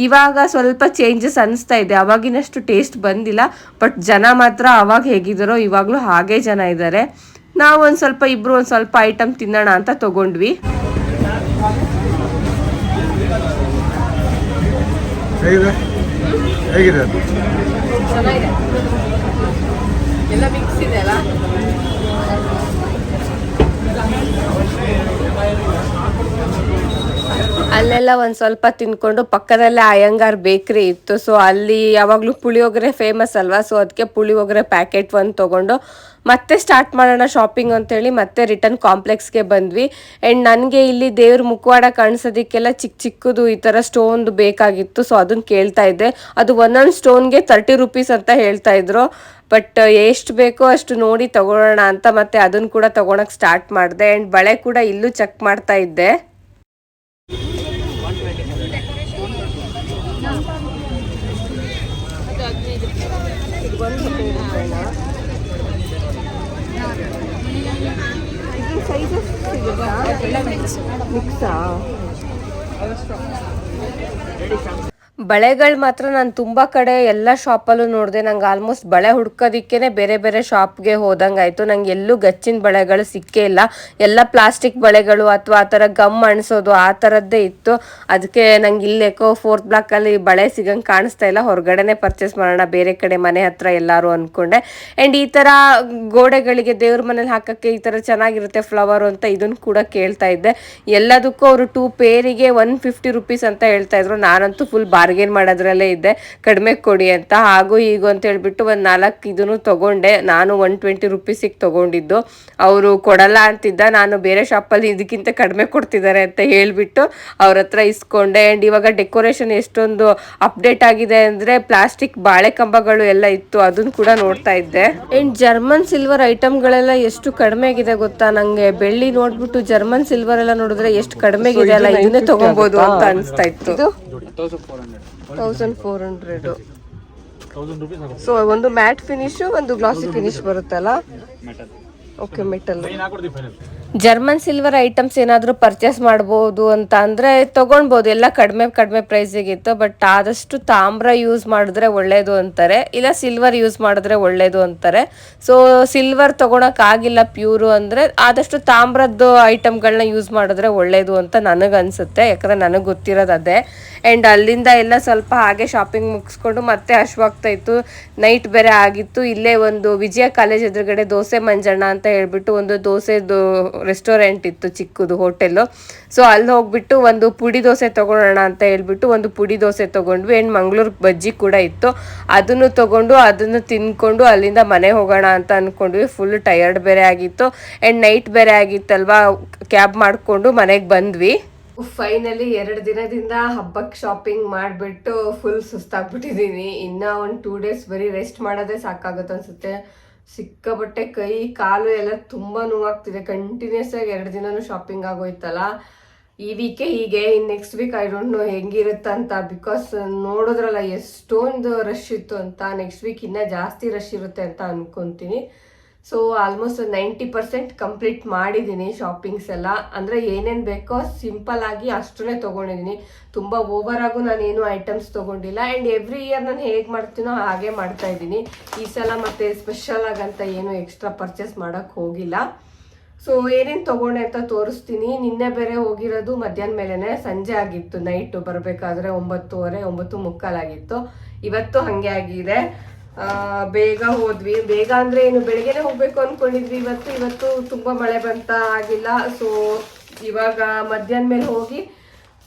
ಇವಾಗ ಸ್ವಲ್ಪ ಚೇಂಜಸ್ ಅನಿಸ್ತಾ ಇದೆ. ಅವಾಗಿನಷ್ಟು ಟೇಸ್ಟ್ ಬಂದಿಲ್ಲ, ಬಟ್ ಜನ ಮಾತ್ರ ಅವಾಗ ಹೇಗಿದ್ದಾರೋ ಇವಾಗಲೂ ಹಾಗೇ ಜನ ಇದ್ದಾರೆ. ನಾವು ಇಬ್ಬರು ಒಂದು ಸ್ವಲ್ಪ ಐಟಮ್ ತಿನ್ನೋಣ ಅಂತ ತೊಗೊಂಡ್ವಿ. ಹೇಗಿದೆ ಚೆನ್ನಾಗಿದೆ, ಎಲ್ಲ ಮಿಕ್ಸ್ ಇದೆ ಅಲ್ಲ. ಅಲ್ಲೆಲ್ಲ ಒಂದು ಸ್ವಲ್ಪ ತಿನ್ಕೊಂಡು ಪಕ್ಕದಲ್ಲೇ ಅಯ್ಯಂಗಾರ್ ಬೇಕ್ರಿ ಇತ್ತು. ಸೊ ಅಲ್ಲಿ ಯಾವಾಗಲೂ ಪುಳಿಯೋಗರೆ ಫೇಮಸ್ ಅಲ್ವಾ. ಸೊ ಅದಕ್ಕೆ ಪುಳಿಯೋಗರೆ ಪ್ಯಾಕೆಟ್ ಒಂದು ತೊಗೊಂಡು ಮತ್ತೆ ಸ್ಟಾರ್ಟ್ ಮಾಡೋಣ ಶಾಪಿಂಗ್ ಅಂತೇಳಿ ಮತ್ತೆ ರಿಟರ್ನ್ ಕಾಂಪ್ಲೆಕ್ಸ್ಗೆ ಬಂದ್ವಿ. ಆ್ಯಂಡ್ ನನಗೆ ಇಲ್ಲಿ ದೇವ್ರ ಮುಖವಾಡ ಕಾಣಿಸೋದಕ್ಕೆಲ್ಲ ಚಿಕ್ಕದು ಈ ಥರ ಸ್ಟೋನ್ದು ಬೇಕಾಗಿತ್ತು. ಸೊ ಅದನ್ನು ಕೇಳ್ತಾ ಇದ್ದೆ. ಅದು ಒಂದೊಂದು ಸ್ಟೋನ್ಗೆ 30 ರುಪೀಸ್ ಅಂತ ಹೇಳ್ತಾ ಇದ್ರು. ಬಟ್ ಎಷ್ಟು ಬೇಕೋ ಅಷ್ಟು ನೋಡಿ ತಗೊಳ್ಳೋಣ ಅಂತ ಮತ್ತೆ ಅದನ್ನು ಕೂಡ ತೊಗೊಳಕ್ಕೆ ಸ್ಟಾರ್ಟ್ ಮಾಡಿದೆ. ಆ್ಯಂಡ್ ಬಳೆ ಕೂಡ ಇಲ್ಲೂ ಚೆಕ್ ಮಾಡ್ತಾ ಇದ್ದೆ. ಬಳೆಗಳು ಮಾತ್ರ ನಾನು ತುಂಬ ಕಡೆ ಎಲ್ಲ ಶಾಪಲ್ಲೂ ನೋಡಿದೆ. ನಂಗೆ ಆಲ್ಮೋಸ್ಟ್ ಬಳೆ ಹುಡ್ಕೋದಿಕ್ಕೇ ಬೇರೆ ಬೇರೆ ಶಾಪ್ಗೆ ಹೋದಂಗಾಯಿತು. ನಂಗೆ ಎಲ್ಲೂ ಗಚ್ಚಿನ ಬಳೆಗಳು ಸಿಕ್ಕೇ ಇಲ್ಲ. ಎಲ್ಲ ಪ್ಲಾಸ್ಟಿಕ್ ಬಳೆಗಳು ಅಥವಾ ಆ ಥರ ಗಮ್ ಅಣಿಸೋದು ಆ ಥರದ್ದೇ ಇತ್ತು. ಅದಕ್ಕೆ ನಂಗೆ ಇಲ್ಲೇಕೋ 4th ಬ್ಲಾಕಲ್ಲಿ ಬಳೆ ಸಿಗಂಗೆ ಕಾಣಿಸ್ತಾ ಇಲ್ಲ, ಹೊರಗಡೆನೇ ಪರ್ಚೇಸ್ ಮಾಡೋಣ ಬೇರೆ ಕಡೆ ಮನೆ ಹತ್ರ ಎಲ್ಲರೂ ಅಂದ್ಕೊಂಡೆ. ಆ್ಯಂಡ್ ಈ ಥರ ಗೋಡೆಗಳಿಗೆ ದೇವ್ರ ಮನೇಲಿ ಹಾಕೋಕ್ಕೆ ಈ ಥರ ಚೆನ್ನಾಗಿರುತ್ತೆ ಫ್ಲವರು ಅಂತ ಇದನ್ನು ಕೂಡ ಕೇಳ್ತಾ ಇದ್ದೆ. ಎಲ್ಲದಕ್ಕೂ ಅವರು 2 ಪೇರಿಗೆ 150 ರುಪೀಸ್ ಅಂತ ಹೇಳ್ತಾ ಇದ್ರು. ನಾನಂತೂ ಫುಲ್ ಬಾರ್ಗೇನ್ ಮಾಡೋದ್ರಲ್ಲೇ ಇದ್ದೆ, ಕಡಿಮೆ ಕೊಡಿ ಅಂತ. ಹಾಗೂ ಹೀಗೂ ಅಂತ ಹೇಳ್ಬಿಟ್ಟು ಒಂದು 4 ಇದನ್ನು ತೊಗೊಂಡೆ. ನಾನು 120 ರುಪೀಸಿಗೆ ತೊಗೊಂಡಿದ್ದು. ಅವರು ಕೊಡಲ್ಲ ಅಂತಿದ್ದ, ನಾನು ಬೇರೆ ಶಾಪಲ್ಲಿ ಇದಕ್ಕಿಂತ ಕಡಿಮೆ ಕೊಡ್ತಿದ್ದಾರೆ ಅಂತ ಹೇಳ್ಬಿಟ್ಟು ಅವ್ರ ಹತ್ರ ಇಸ್ಕೊಂಡೆ. ಆ್ಯಂಡ್ ಇವಾಗ ಡೆಕೋರೇಷನ್ ಎಷ್ಟೊಂದು ಅಪ್ಡೇಟ್ ಆಗಿದೆ ಅಂದರೆ ಪ್ಲಾಸ್ಟಿಕ್ ಬಾಳೆ ಕಂಬಗಳು ಎಲ್ಲ ಇತ್ತು, ಅದನ್ನು ಕೂಡ ನೋಡ್ತಾ ಇದ್ದೆ. ಆ್ಯಂಡ್ ಜರ್ಮನ್ ಸಿಲ್ವರ್ ಐಟಮ್ಗಳೆಲ್ಲ ಎಷ್ಟು ಕಡಿಮೆ ಆಗಿದೆ ಗೊತ್ತಾ. ನಂಗೆ ಬೆಳ್ಳಿ ನೋಡ್ಬಿಟ್ಟು ಜರ್ಮನ್ ಸಿಲ್ವರ್ ಎಲ್ಲ ನೋಡಿದ್ರೆ ಎಷ್ಟು ಕಡಿಮೆ ಇದೆ ಅಲ್ಲ, ಇದನ್ನೇ ತಗೊಬಹುದು ಅಂತ ಅನಿಸ್ತಾ ಇತ್ತು. ಇದು 1400. ಸೊ ಒಂದು ಮ್ಯಾಟ್ ಫಿನಿಶ್, ಒಂದು ಗ್ಲಾಸಿ ಫಿನಿಶ್ ಬರುತ್ತಲ್ಲ. Okay, metal. German silver items ಏನಾದರೂ ಪರ್ಚೇಸ್ ಮಾಡ್ಬೋದು ಅಂತ ಅಂದರೆ ತೊಗೊಳ್ಬೋದು, ಎಲ್ಲ ಕಡಿಮೆ ಪ್ರೈಸಿಗಿತ್ತು. ಬಟ್ ಆದಷ್ಟು ತಾಮ್ರ ಯೂಸ್ ಮಾಡಿದ್ರೆ ಒಳ್ಳೇದು ಅಂತಾರೆ, ಇಲ್ಲ ಸಿಲ್ವರ್ ಯೂಸ್ ಮಾಡಿದ್ರೆ ಒಳ್ಳೇದು ಅಂತಾರೆ. ಸೊ ಸಿಲ್ವರ್ ತೊಗೊಳಕ್ಕಾಗಿಲ್ಲ ಪ್ಯೂರು ಅಂದರೆ ಆದಷ್ಟು ತಾಮ್ರದ್ದು ಐಟಮ್ಗಳನ್ನ ಯೂಸ್ ಮಾಡಿದ್ರೆ ಒಳ್ಳೇದು ಅಂತ ನನಗನ್ಸುತ್ತೆ, ಯಾಕಂದರೆ ನನಗೆ ಗೊತ್ತಿರೋದು ಅದೇ. ಆ್ಯಂಡ್ ಅಲ್ಲಿಂದ ಎಲ್ಲ ಸ್ವಲ್ಪ ಹಾಗೆ ಶಾಪಿಂಗ್ ಮುಗಿಸ್ಕೊಂಡು ಮತ್ತೆ ಹಶ್ವಾಗ್ತಾ ಇತ್ತು, ನೈಟ್ ಬೇರೆ ಆಗಿತ್ತು. ಇಲ್ಲೇ ಒಂದು ವಿಜಯ ಕಾಲೇಜ್ ಎದುರುಗಡೆ ದೋಸೆ ಮಂಜಣ್ಣ ಅಂತ ಹೇಳ್ಬಿಟ್ಟು ಒಂದು ದೋಸೆದು ರೆಸ್ಟೋರೆಂಟ್ ಇತ್ತು, ಚಿಕ್ಕದು ಹೋಟೆಲ್ಲು. ಸೊ ಅಲ್ಲಿ ಹೋಗ್ಬಿಟ್ಟು ಒಂದು ಪುಡಿ ದೋಸೆ ತೊಗೊಳೋಣ ಅಂತ ಹೇಳ್ಬಿಟ್ಟು ಒಂದು ಪುಡಿ ದೋಸೆ ತೊಗೊಂಡ್ವಿ. ಆ್ಯಂಡ್ ಮಂಗಳೂರು ಬಜ್ಜಿ ಕೂಡ ಇತ್ತು, ಅದನ್ನು ತೊಗೊಂಡು ಅದನ್ನು ತಿನ್ಕೊಂಡು ಅಲ್ಲಿಂದ ಮನೆ ಹೋಗೋಣ ಅಂತ ಅಂದ್ಕೊಂಡ್ವಿ. ಫುಲ್ ಟಯರ್ಡ್ ಬೇರೆ ಆಗಿತ್ತು ಆ್ಯಂಡ್ ನೈಟ್ ಬೇರೆ ಆಗಿತ್ತಲ್ವಾ, ಕ್ಯಾಬ್ ಮಾಡಿಕೊಂಡು ಮನೆಗೆ ಬಂದ್ವಿ. ಫೈನಲಿ 2 ದಿನದಿಂದ ಹಬ್ಬಕ್ಕೆ ಶಾಪಿಂಗ್ ಮಾಡಿಬಿಟ್ಟು ಫುಲ್ ಸುಸ್ತಾಗ್ಬಿಟ್ಟಿದ್ದೀನಿ. ಇನ್ನೂ ಒಂದು 2 ಡೇಸ್ ಬರೀ ರೆಸ್ಟ್ ಮಾಡೋದೇ ಸಾಕಾಗುತ್ತೆ ಅನಿಸುತ್ತೆ. ಸಿಕ್ಕಾಬಟ್ಟೆ ಕೈ ಕಾಲು ಎಲ್ಲ ತುಂಬ ನೋವಾಗ್ತಿದೆ. ಕಂಟಿನ್ಯೂಸ್ ಆಗಿ 2 ದಿನನೂ ಶಾಪಿಂಗ್ ಆಗೋಯ್ತಲ್ಲ. ಈ ವೀಕೆ ಹೀಗೆ, ಇನ್ನು next week I don't know ಹೆಂಗಿರುತ್ತಂತ. ಬಿಕಾಸ್ ನೋಡಿದ್ರಲ್ಲ ಎಷ್ಟೊಂದು ರಶ್ ಇತ್ತು ಅಂತ. ನೆಕ್ಸ್ಟ್ ವೀಕ್ ಇನ್ನೂ ಜಾಸ್ತಿ ರಶ್ ಇರುತ್ತೆ ಅಂತ ಅನ್ಕೊತೀನಿ. ಸೊ ಆಲ್ಮೋಸ್ಟ್ 90% ಕಂಪ್ಲೀಟ್ ಮಾಡಿದ್ದೀನಿ ಶಾಪಿಂಗ್ಸ್ ಎಲ್ಲ. ಅಂದರೆ ಏನೇನು ಬೇಕೋ ಸಿಂಪಲ್ ಆಗಿ ಅಷ್ಟನ್ನೇ ತೊಗೊಂಡಿದ್ದೀನಿ. ತುಂಬ ಓವರಾಗೂ ನಾನೇನು ಐಟಮ್ಸ್ ತೊಗೊಂಡಿಲ್ಲ. ಆ್ಯಂಡ್ ಎವ್ರಿ ಇಯರ್ ನಾನು ಹೇಗೆ ಮಾಡ್ತೀನೋ ಹಾಗೆ ಮಾಡ್ತಾ ಇದ್ದೀನಿ. ಈ ಸಲ ಮತ್ತೆ ಸ್ಪೆಷಲ್ ಆಗಂತ ಏನು ಎಕ್ಸ್ಟ್ರಾ ಪರ್ಚೇಸ್ ಮಾಡೋಕ್ಕೆ ಹೋಗಿಲ್ಲ. ಸೊ ಏನೇನು ತೊಗೊಂಡೆ ಅಂತ ತೋರಿಸ್ತೀನಿ. ನಿನ್ನೆ ಬೇರೆ ಹೋಗಿರೋದು ಮಧ್ಯಾಹ್ನ ಮೇಲೇ, ಸಂಜೆ ಆಗಿತ್ತು. ನೈಟು ಬರಬೇಕಾದ್ರೆ 9:30, 9:45 ಆಗಿತ್ತು. ಇವತ್ತು ಹಾಗೆ ಆಗಿದೆ. ಬೇಗ ಹೋದ್ವಿ. ಬೇಗ ಅಂದರೆ ಏನು, ಬೆಳಗ್ಗೆನೆ ಹೋಗ್ಬೇಕು ಅಂದ್ಕೊಂಡಿದ್ವಿ. ಇವತ್ತು ತುಂಬ ಮಳೆ ಬಂತ, ಆಗಿಲ್ಲ. ಸೊ ಇವಾಗ ಮಧ್ಯಾಹ್ನ ಮೇಲೆ ಹೋಗಿ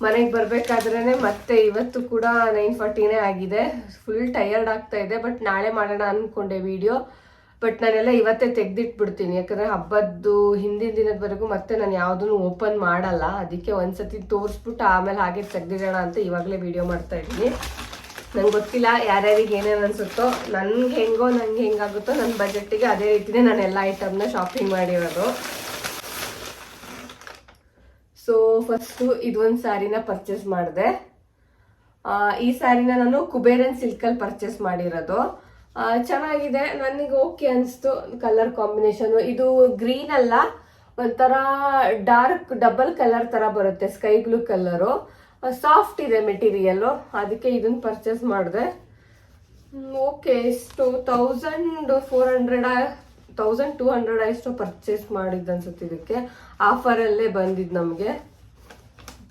ಮನೆಗೆ ಬರಬೇಕಾದ್ರೇ ಮತ್ತೆ ಇವತ್ತು ಕೂಡ 9:40 ಆಗಿದೆ. ಫುಲ್ ಟಯರ್ಡ್ ಆಗ್ತಾ ಇದೆ. ಬಟ್ ನಾಳೆ ಮಾಡೋಣ ಅಂದ್ಕೊಂಡೆ ವಿಡಿಯೋ. ಬಟ್ ನಾನೆಲ್ಲ ಇವತ್ತೇ ತೆಗ್ದಿಟ್ಬಿಡ್ತೀನಿ, ಯಾಕಂದರೆ ಹಬ್ಬದ್ದು ಹಿಂದಿನ ದಿನದವರೆಗೂ ಮತ್ತೆ ನಾನು ಯಾವುದನ್ನು ಓಪನ್ ಮಾಡಲ್ಲ. ಅದಕ್ಕೆ ಒಂದ್ಸತಿ ತೋರಿಸ್ಬಿಟ್ಟು ಆಮೇಲೆ ಹಾಗೆ ತೆಗ್ದಿಡೋಣ ಅಂತ ಇವಾಗಲೇ ವಿಡಿಯೋ ಮಾಡ್ತಾ ಇದ್ದೀನಿ. ನಂಗೆ ಗೊತ್ತಿಲ್ಲ ಯಾರ್ಯಾರಿಗೆ ಏನೇನು ಅನಿಸುತ್ತೋ. ನಂಗೆ ಹೆಂಗಾಗುತ್ತೋ ನನ್ನ ಬಜೆಟ್ಟಿಗೆ ಅದೇ ರೀತಿಯೇ ನಾನು ಎಲ್ಲ ಐಟಮ್ನ ಶಾಪಿಂಗ್ ಮಾಡಿರೋದು. ಸೊ ಫಸ್ಟು ಇದೊಂದು ಸ್ಯಾರಿನ ಪರ್ಚೇಸ್ ಮಾಡಿದೆ. ಈ ಸ್ಯಾರಿನ ನಾನು ಕುಬೇರನ್ ಸಿಲ್ಕಲ್ಲಿ ಪರ್ಚೇಸ್ ಮಾಡಿರೋದು. ಚೆನ್ನಾಗಿದೆ, ನನಗೆ ಓಕೆ ಅನಿಸ್ತು. ಕಲರ್ ಕಾಂಬಿನೇಷನು ಇದು ಗ್ರೀನ್ ಅಲ್ಲ, ಒಂಥರ ಡಾರ್ಕ್ ಡಬಲ್ ಕಲರ್ ಥರ ಬರುತ್ತೆ, ಸ್ಕೈ ಬ್ಲೂ ಕಲರು. ಸಾಫ್ಟ್ ಇದೆ ಮೆಟೀರಿಯಲ್ಲು, ಅದಕ್ಕೆ ಇದನ್ನು ಪರ್ಚೇಸ್ ಮಾಡಿದೆ. ಓಕೆ, ಎಷ್ಟು 1400 1200 ಎಷ್ಟು ಪರ್ಚೇಸ್ ಮಾಡಿದ್ದು ಅನ್ಸುತ್ತೆ. ಇದಕ್ಕೆ ಆಫರಲ್ಲೇ ಬಂದಿದ್ದು ನಮಗೆ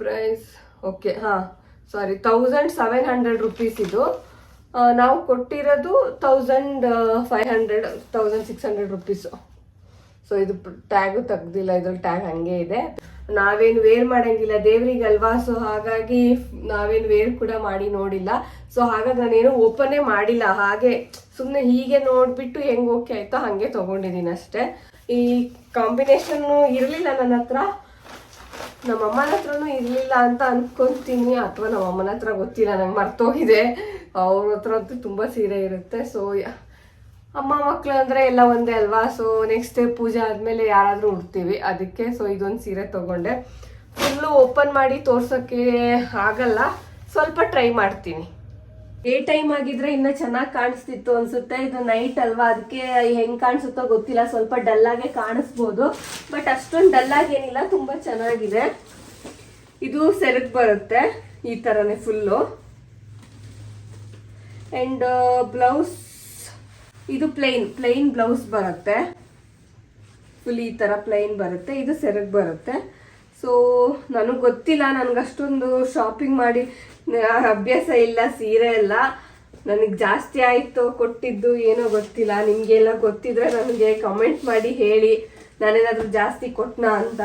ಪ್ರೈಸ್. ಓಕೆ, ಹಾಂ ಸಾರಿ, 1700 ರುಪೀಸ್ ಇದು. ನಾವು ಕೊಟ್ಟಿರೋದು 1500 1600 ರುಪೀಸು. ಸೊ ಇದು ಟ್ಯಾಗು ತೆಗ್ದಿಲ್ಲ, ಇದ್ರಲ್ಲಿ ಟ್ಯಾಗ್ ಹಂಗೆ ಇದೆ. ನಾವೇನು ವೇರ್ ಮಾಡಂಗಿಲ್ಲ ದೇವ್ರಿಗಲ್ವಾ, ಸೊ ಹಾಗಾಗಿ ನಾವೇನು ವೇರ್ ಕೂಡ ಮಾಡಿ ನೋಡಿಲ್ಲ. ಸೊ ಹಾಗಾಗಿ ನಾನೇನು ಓಪನ್ನೇ ಮಾಡಿಲ್ಲ, ಹಾಗೆ ಸುಮ್ಮನೆ ಹೀಗೆ ನೋಡಿಬಿಟ್ಟು ಹೆಂಗೆ ಓಕೆ ಆಯಿತೋ ಹಾಗೆ ತೊಗೊಂಡಿದ್ದೀನಿ ಅಷ್ಟೇ. ಈ ಕಾಂಬಿನೇಷನ್ನು ಇರಲಿಲ್ಲ ನನ್ನ ಹತ್ರ, ನಮ್ಮಮ್ಮನ ಹತ್ರನೂ ಇರಲಿಲ್ಲ ಅಂತ ಅನ್ಕೊತೀನಿ, ಅಥವಾ ನಮ್ಮಮ್ಮನ ಹತ್ರ ಗೊತ್ತಿಲ್ಲ, ನಂಗೆ ಮರ್ತೋಗಿದೆ. ಅವ್ರ ಹತ್ರ ಅಂತೂ ತುಂಬ ಸೀರೆ ಇರುತ್ತೆ. ಸೊ ಅಮ್ಮ ಮಕ್ಕಳು ಅಂದರೆ ಎಲ್ಲ ಒಂದೇ ಅಲ್ವಾ. ಸೊ ನೆಕ್ಸ್ಟ್ ಪೂಜೆ ಆದಮೇಲೆ ಯಾರಾದರೂ ಉಡ್ತೀವಿ, ಅದಕ್ಕೆ. ಸೊ ಇದೊಂದು ಸೀರೆ ತೊಗೊಂಡೆ. ಫುಲ್ಲು ಓಪನ್ ಮಾಡಿ ತೋರ್ಸೋಕ್ಕೆ ಆಗಲ್ಲ, ಸ್ವಲ್ಪ ಟ್ರೈ ಮಾಡ್ತೀನಿ. ಡೇ ಟೈಮ್ ಆಗಿದ್ರೆ ಇನ್ನೂ ಚೆನ್ನಾಗಿ ಕಾಣಿಸ್ತಿತ್ತು ಅನಿಸುತ್ತೆ. ಇದು ನೈಟ್ ಅಲ್ವಾ, ಅದಕ್ಕೆ ಹೆಂಗೆ ಕಾಣಿಸುತ್ತೋ ಗೊತ್ತಿಲ್ಲ, ಸ್ವಲ್ಪ ಡಲ್ಲಾಗೆ ಕಾಣಿಸ್ಬೋದು. ಬಟ್ ಅಷ್ಟೊಂದು ಡಲ್ಲಾಗಿ ಏನಿಲ್ಲ, ತುಂಬ ಚೆನ್ನಾಗಿದೆ. ಇದು ಸೆರಗು ಬರುತ್ತೆ ಈ ಥರನೇ ಫುಲ್ಲು. ಆ್ಯಂಡ್ ಬ್ಲೌಸ್ ಇದು ಪ್ಲೈನ್ ಬ್ಲೌಸ್ ಬರುತ್ತೆ. ಫುಲ್ ಈ ಥರ ಪ್ಲೈನ್ ಬರುತ್ತೆ. ಇದು ಸೆರಗು ಬರುತ್ತೆ. ಸೊ ನನಗೆ ಗೊತ್ತಿಲ್ಲ, ನನಗಷ್ಟೊಂದು ಶಾಪಿಂಗ್ ಮಾಡಿ ಅಭ್ಯಾಸ ಇಲ್ಲ ಸೀರೆ ಎಲ್ಲ. ನನಗೆ ಜಾಸ್ತಿ ಆಯಿತು ಕೊಟ್ಟಿದ್ದು ಏನೋ ಗೊತ್ತಿಲ್ಲ. ನಿಮಗೆಲ್ಲ ಗೊತ್ತಿದ್ರೆ ನನಗೆ ಕಮೆಂಟ್ ಮಾಡಿ ಹೇಳಿ, ನಾನೇನಾದರೂ ಜಾಸ್ತಿ ಕೊಟ್ಟನಾ ಅಂತ.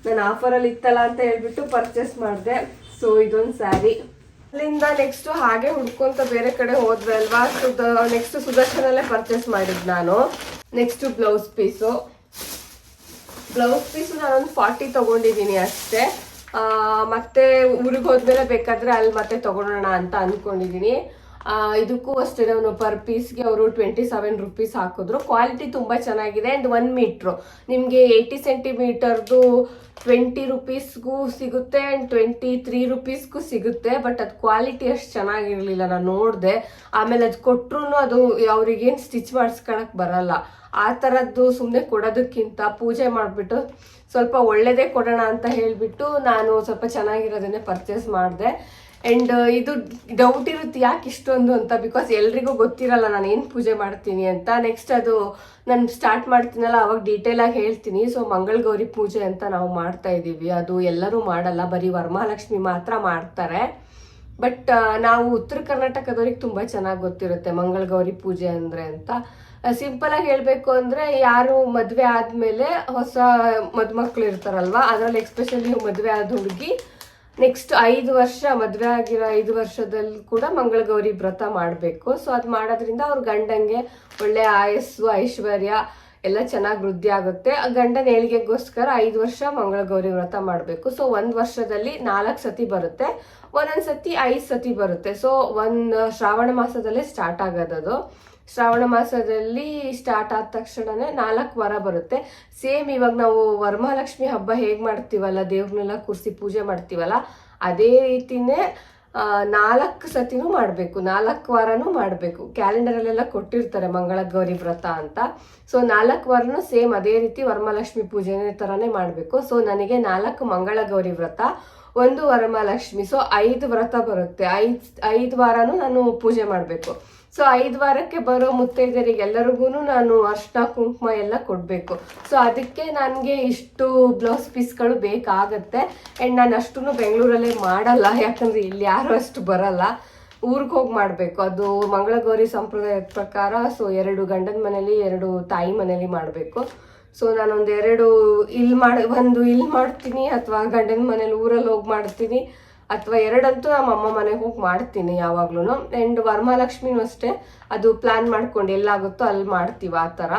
ನಾನು ಆಫರಲ್ಲಿ ಇತ್ತಲ್ಲ ಅಂತ ಹೇಳ್ಬಿಟ್ಟು ಪರ್ಚೇಸ್ ಮಾಡಿದೆ. ಸೊ ಇದೊಂದು ಸ್ಯಾರಿ ಅಲ್ಲಿಂದ ನೆಕ್ಸ್ಟ್ ಹಾಗೆ ಹುಡ್ಕೊಂತ ಬೇರೆ ಕಡೆ ಹೋದ್ವಿ ಅಲ್ವಾ. ನೆಕ್ಸ್ಟ್ ಸುದರ್ಶನಲ್ಲೇ ಪರ್ಚೇಸ್ ಮಾಡಿದ್ ನಾನು. ನೆಕ್ಸ್ಟ್ ಬ್ಲೌಸ್ ಪೀಸು ನಾನೊಂದು 40 ತಗೊಂಡಿದ್ದೀನಿ ಅಷ್ಟೇ. ಮತ್ತೆ ಊರಿಗೆ ಹೋದ್ಮೇಲೆ ಬೇಕಾದ್ರೆ ಅಲ್ಲಿ ಮತ್ತೆ ತಗೊಳೋಣ ಅಂತ ಅನ್ಕೊಂಡಿದೀನಿ. ಇದಕ್ಕೂ ಅಷ್ಟೇ ನಾವು ಪರ್ ಪೀಸ್ಗೆ ಅವರು 27 ರುಪೀಸ್ ಹಾಕಿದ್ರು. ಕ್ವಾಲಿಟಿ ತುಂಬಾ ಚೆನ್ನಾಗಿದೆ. ಅಂಡ್ 1 ಮೀಟ್ರು ನಿಮ್ಗೆ 80 ಸೆಂಟಿಮೀಟರ್ದು 20 ರುಪೀಸ್ಗೂ ಸಿಗುತ್ತೆ ಅಂಡ್ 23 ರುಪೀಸ್ಗೂ ಸಿಗುತ್ತೆ. ಬಟ್ ಅದು ಕ್ವಾಲಿಟಿ ಅಷ್ಟು ಚೆನ್ನಾಗಿರ್ಲಿಲ್ಲ, ನಾನು ನೋಡಿದೆ. ಆಮೇಲೆ ಅದು ಕೊಟ್ರು ಅದು ಅವ್ರಿಗೇನು ಸ್ಟಿಚ್ ಮಾಡಿಸ್ಕೊಳಕ್ ಬರಲ್ಲ. ಆ ಥರದ್ದು ಸುಮ್ಮನೆ ಕೊಡೋದಕ್ಕಿಂತ ಪೂಜೆ ಮಾಡಿಬಿಟ್ಟು ಸ್ವಲ್ಪ ಒಳ್ಳೇದೇ ಕೊಡೋಣ ಅಂತ ಹೇಳಿಬಿಟ್ಟು ನಾನು ಸ್ವಲ್ಪ ಚೆನ್ನಾಗಿರೋದನ್ನೇ ಪರ್ಚೇಸ್ ಮಾಡಿದೆ. ಆ್ಯಂಡ್ ಇದು ಡೌಟ್ ಇರುತ್ತೆ ಯಾಕೆ ಇಷ್ಟೊಂದು ಅಂತ, ಬಿಕಾಸ್ ಎಲ್ರಿಗೂ ಗೊತ್ತಿರಲ್ಲ ನಾನು ಏನು ಪೂಜೆ ಮಾಡ್ತೀನಿ ಅಂತ. ನೆಕ್ಸ್ಟ್ ಅದು ನಾನು ಸ್ಟಾರ್ಟ್ ಮಾಡ್ತೀನಲ್ಲ ಅವಾಗ ಡೀಟೇಲಾಗಿ ಹೇಳ್ತೀನಿ. ಸೊ ಮಂಗಳಗೌರಿ ಪೂಜೆ ಅಂತ ನಾವು ಮಾಡ್ತಾ ಇದ್ದೀವಿ. ಅದು ಎಲ್ಲರೂ ಮಾಡಲ್ಲ, ಬರೀ ವರಮಹಾಲಕ್ಷ್ಮಿ ಮಾತ್ರ ಮಾಡ್ತಾರೆ. ಬಟ್ ನಾವು ಉತ್ತರ ಕರ್ನಾಟಕದವ್ರಿಗೆ ತುಂಬ ಚೆನ್ನಾಗಿ ಗೊತ್ತಿರುತ್ತೆ ಮಂಗಳಗೌರಿ ಪೂಜೆ ಅಂದರೆ ಅಂತ. ಸಿಂಪಲ್ ಆಗಿ ಹೇಳಬೇಕು ಅಂದರೆ, ಯಾರು ಮದುವೆ ಆದಮೇಲೆ ಹೊಸ ಮದುಮಕ್ಳು ಇರ್ತಾರಲ್ವ, ಅದರಲ್ಲಿ ಎಕ್ಸ್ಪೆಷಲಿ ಮದುವೆ ಆದ ಹುಡುಗಿ ನೆಕ್ಸ್ಟ್ 5 ವರ್ಷ ಮದುವೆ ಆಗಿರೋ 5 ವರ್ಷದಲ್ಲಿ ಕೂಡ ಮಂಗಳಗೌರಿ ವ್ರತ ಮಾಡಬೇಕು. ಸೊ ಅದು ಮಾಡೋದ್ರಿಂದ ಅವ್ರ ಗಂಡಂಗೆ ಒಳ್ಳೆ ಆಯಸ್ಸು ಐಶ್ವರ್ಯ ಎಲ್ಲ ಚೆನ್ನಾಗಿ ವೃದ್ಧಿ ಆಗುತ್ತೆ. ಗಂಡನ ಏಳಿಗೆಗೋಸ್ಕರ 5 ವರ್ಷ ಮಂಗಳಗೌರಿ ವ್ರತ ಮಾಡಬೇಕು. ಸೊ 1 ವರ್ಷದಲ್ಲಿ 4 ಸತಿ ಬರುತ್ತೆ, ಒಂದೊಂದು ಸತಿ 5 ಸತಿ ಬರುತ್ತೆ. ಸೊ ಶ್ರಾವಣ ಮಾಸದಲ್ಲೇ ಸ್ಟಾರ್ಟ್ ಆಗೋದದು. ಶ್ರಾವಣ ಮಾಸದಲ್ಲಿ ಸ್ಟಾರ್ಟ್ ಆದ ತಕ್ಷಣನೇ 4 ವಾರ ಬರುತ್ತೆ. ಸೇಮ್ ಇವಾಗ ನಾವು ವರಮಹಾಲಕ್ಷ್ಮಿ ಹಬ್ಬ ಹೇಗೆ ಮಾಡ್ತೀವಲ್ಲ, ದೇವ್ರನ್ನೆಲ್ಲ ಕೂರಿಸಿ ಪೂಜೆ ಮಾಡ್ತೀವಲ್ಲ, ಅದೇ ರೀತಿನೇ 4 ಸತಿನೂ ಮಾಡಬೇಕು, 4 ವಾರನೂ ಮಾಡಬೇಕು. ಕ್ಯಾಲೆಂಡರಲ್ಲೆಲ್ಲ ಕೊಟ್ಟಿರ್ತಾರೆ ಮಂಗಳಗೌರಿ ವ್ರತ ಅಂತ. ಸೊ 4 ವಾರನೂ ಸೇಮ್ ಅದೇ ರೀತಿ ವರಮಹಾಲಕ್ಷ್ಮಿ ಪೂಜೆ ಥರನೇ ಮಾಡಬೇಕು. ಸೊ ನನಗೆ 4 ಮಂಗಳಗೌರಿ ವ್ರತ, 1 ವರಮಹಾಲಕ್ಷ್ಮಿ. ಸೊ 5 ವ್ರತ ಬರುತ್ತೆ. 5 ವಾರನೂ ನಾನು ಪೂಜೆ ಮಾಡಬೇಕು. ಸೊ 5 ವಾರಕ್ಕೆ ಬರೋ ಮುತ್ತೈದೆಯರಿಗೆ ಎಲ್ಲರಿಗೂ ನಾನು ಅರ್ಶಿನ ಕುಂಕುಮ ಎಲ್ಲ ಕೊಡಬೇಕು. ಸೊ ಅದಕ್ಕೆ ನನಗೆ ಇಷ್ಟು ಬ್ಲೌಸ್ ಪೀಸ್ಗಳು ಬೇಕಾಗತ್ತೆ. ಆ್ಯಂಡ್ ನಾನು ಅಷ್ಟೂ ಬೆಂಗಳೂರಲ್ಲೇ ಮಾಡಲ್ಲ, ಯಾಕಂದರೆ ಇಲ್ಲಿ ಯಾರು ಅಷ್ಟು ಬರಲ್ಲ. ಊರಿಗೆ ಹೋಗಿ ಮಾಡಬೇಕು. ಅದು ಮಂಗಳಗೌರಿ ಸಂಪ್ರದಾಯದ ಪ್ರಕಾರ. ಸೊ 2 ಗಂಡನ ಮನೇಲಿ 2 ತಾಯಿ ಮನೇಲಿ ಮಾಡಬೇಕು. ಸೊ ನಾನೊಂದು 2 ಒಂದು ಇಲ್ಲಿ ಮಾಡ್ತೀನಿ, ಅಥವಾ ಗಂಡನ ಮನೇಲಿ ಊರಲ್ಲಿ ಹೋಗಿ ಮಾಡ್ತೀನಿ, ಅಥವಾ 2 ಅಂತೂ ನಮ್ಮ ಅಮ್ಮ ಮನೆಗೆ ಹೋಗಿ ಮಾಡ್ತೀನಿ ಯಾವಾಗ್ಲೂ. ಆ್ಯಂಡ್ ವರಮಹಾಲಕ್ಷ್ಮಿನೂ ಅಷ್ಟೇ, ಅದು ಪ್ಲ್ಯಾನ್ ಮಾಡ್ಕೊಂಡು ಎಲ್ಲಾಗುತ್ತೋ ಅಲ್ಲಿ ಮಾಡ್ತೀವಿ ಆ ಥರ.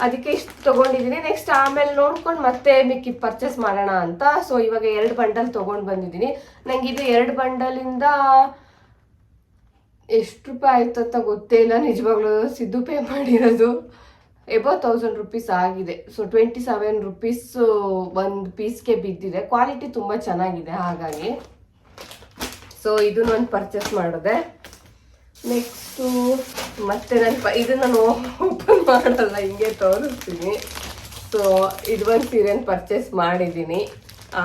ಅದಕ್ಕೆ ಇಷ್ಟು ತೊಗೊಂಡಿದ್ದೀನಿ. ನೆಕ್ಸ್ಟ್ ಆಮೇಲೆ ನೋಡ್ಕೊಂಡು ಮತ್ತೆ ಮಿಕ್ಕಿ ಪರ್ಚೇಸ್ ಮಾಡೋಣ ಅಂತ. ಸೊ ಇವಾಗ 2 ಬಂಡಲ್ ತೊಗೊಂಡು ಬಂದಿದ್ದೀನಿ. ನಂಗೆ ಇದು 2 ಬಂಡಲಿಂದ ಎಷ್ಟು ರೂಪಾಯಿ ಆಯ್ತು ಅಂತ ಗೊತ್ತೇ ಇಲ್ಲ ನಿಜವಾಗ್ಲೂ. ಸಿದ್ದು ಪೇ ಮಾಡಿರೋದು ಎಬೌವ್ 1000 ರುಪೀಸ್ ಆಗಿದೆ. ಸೊ 27 ರುಪೀಸ್ ಒಂದು ಪೀಸ್ಗೆ ಬಿದ್ದಿದೆ. ಕ್ವಾಲಿಟಿ ತುಂಬ ಚೆನ್ನಾಗಿದೆ ಹಾಗಾಗಿ. ಸೊ ಇದನ್ನ ಒಂದು ಪರ್ಚೇಸ್ ಮಾಡಿದೆ. ನೆಕ್ಸ್ಟು ಮತ್ತೆ ನಾನು ಓಪನ್ ಮಾಡಲ್ಲ, ಹಿಂಗೆ ತೋರಿಸ್ತೀನಿ. ಸೊ ಇದೊಂದು ಸೀರೆನ ಪರ್ಚೇಸ್ ಮಾಡಿದ್ದೀನಿ,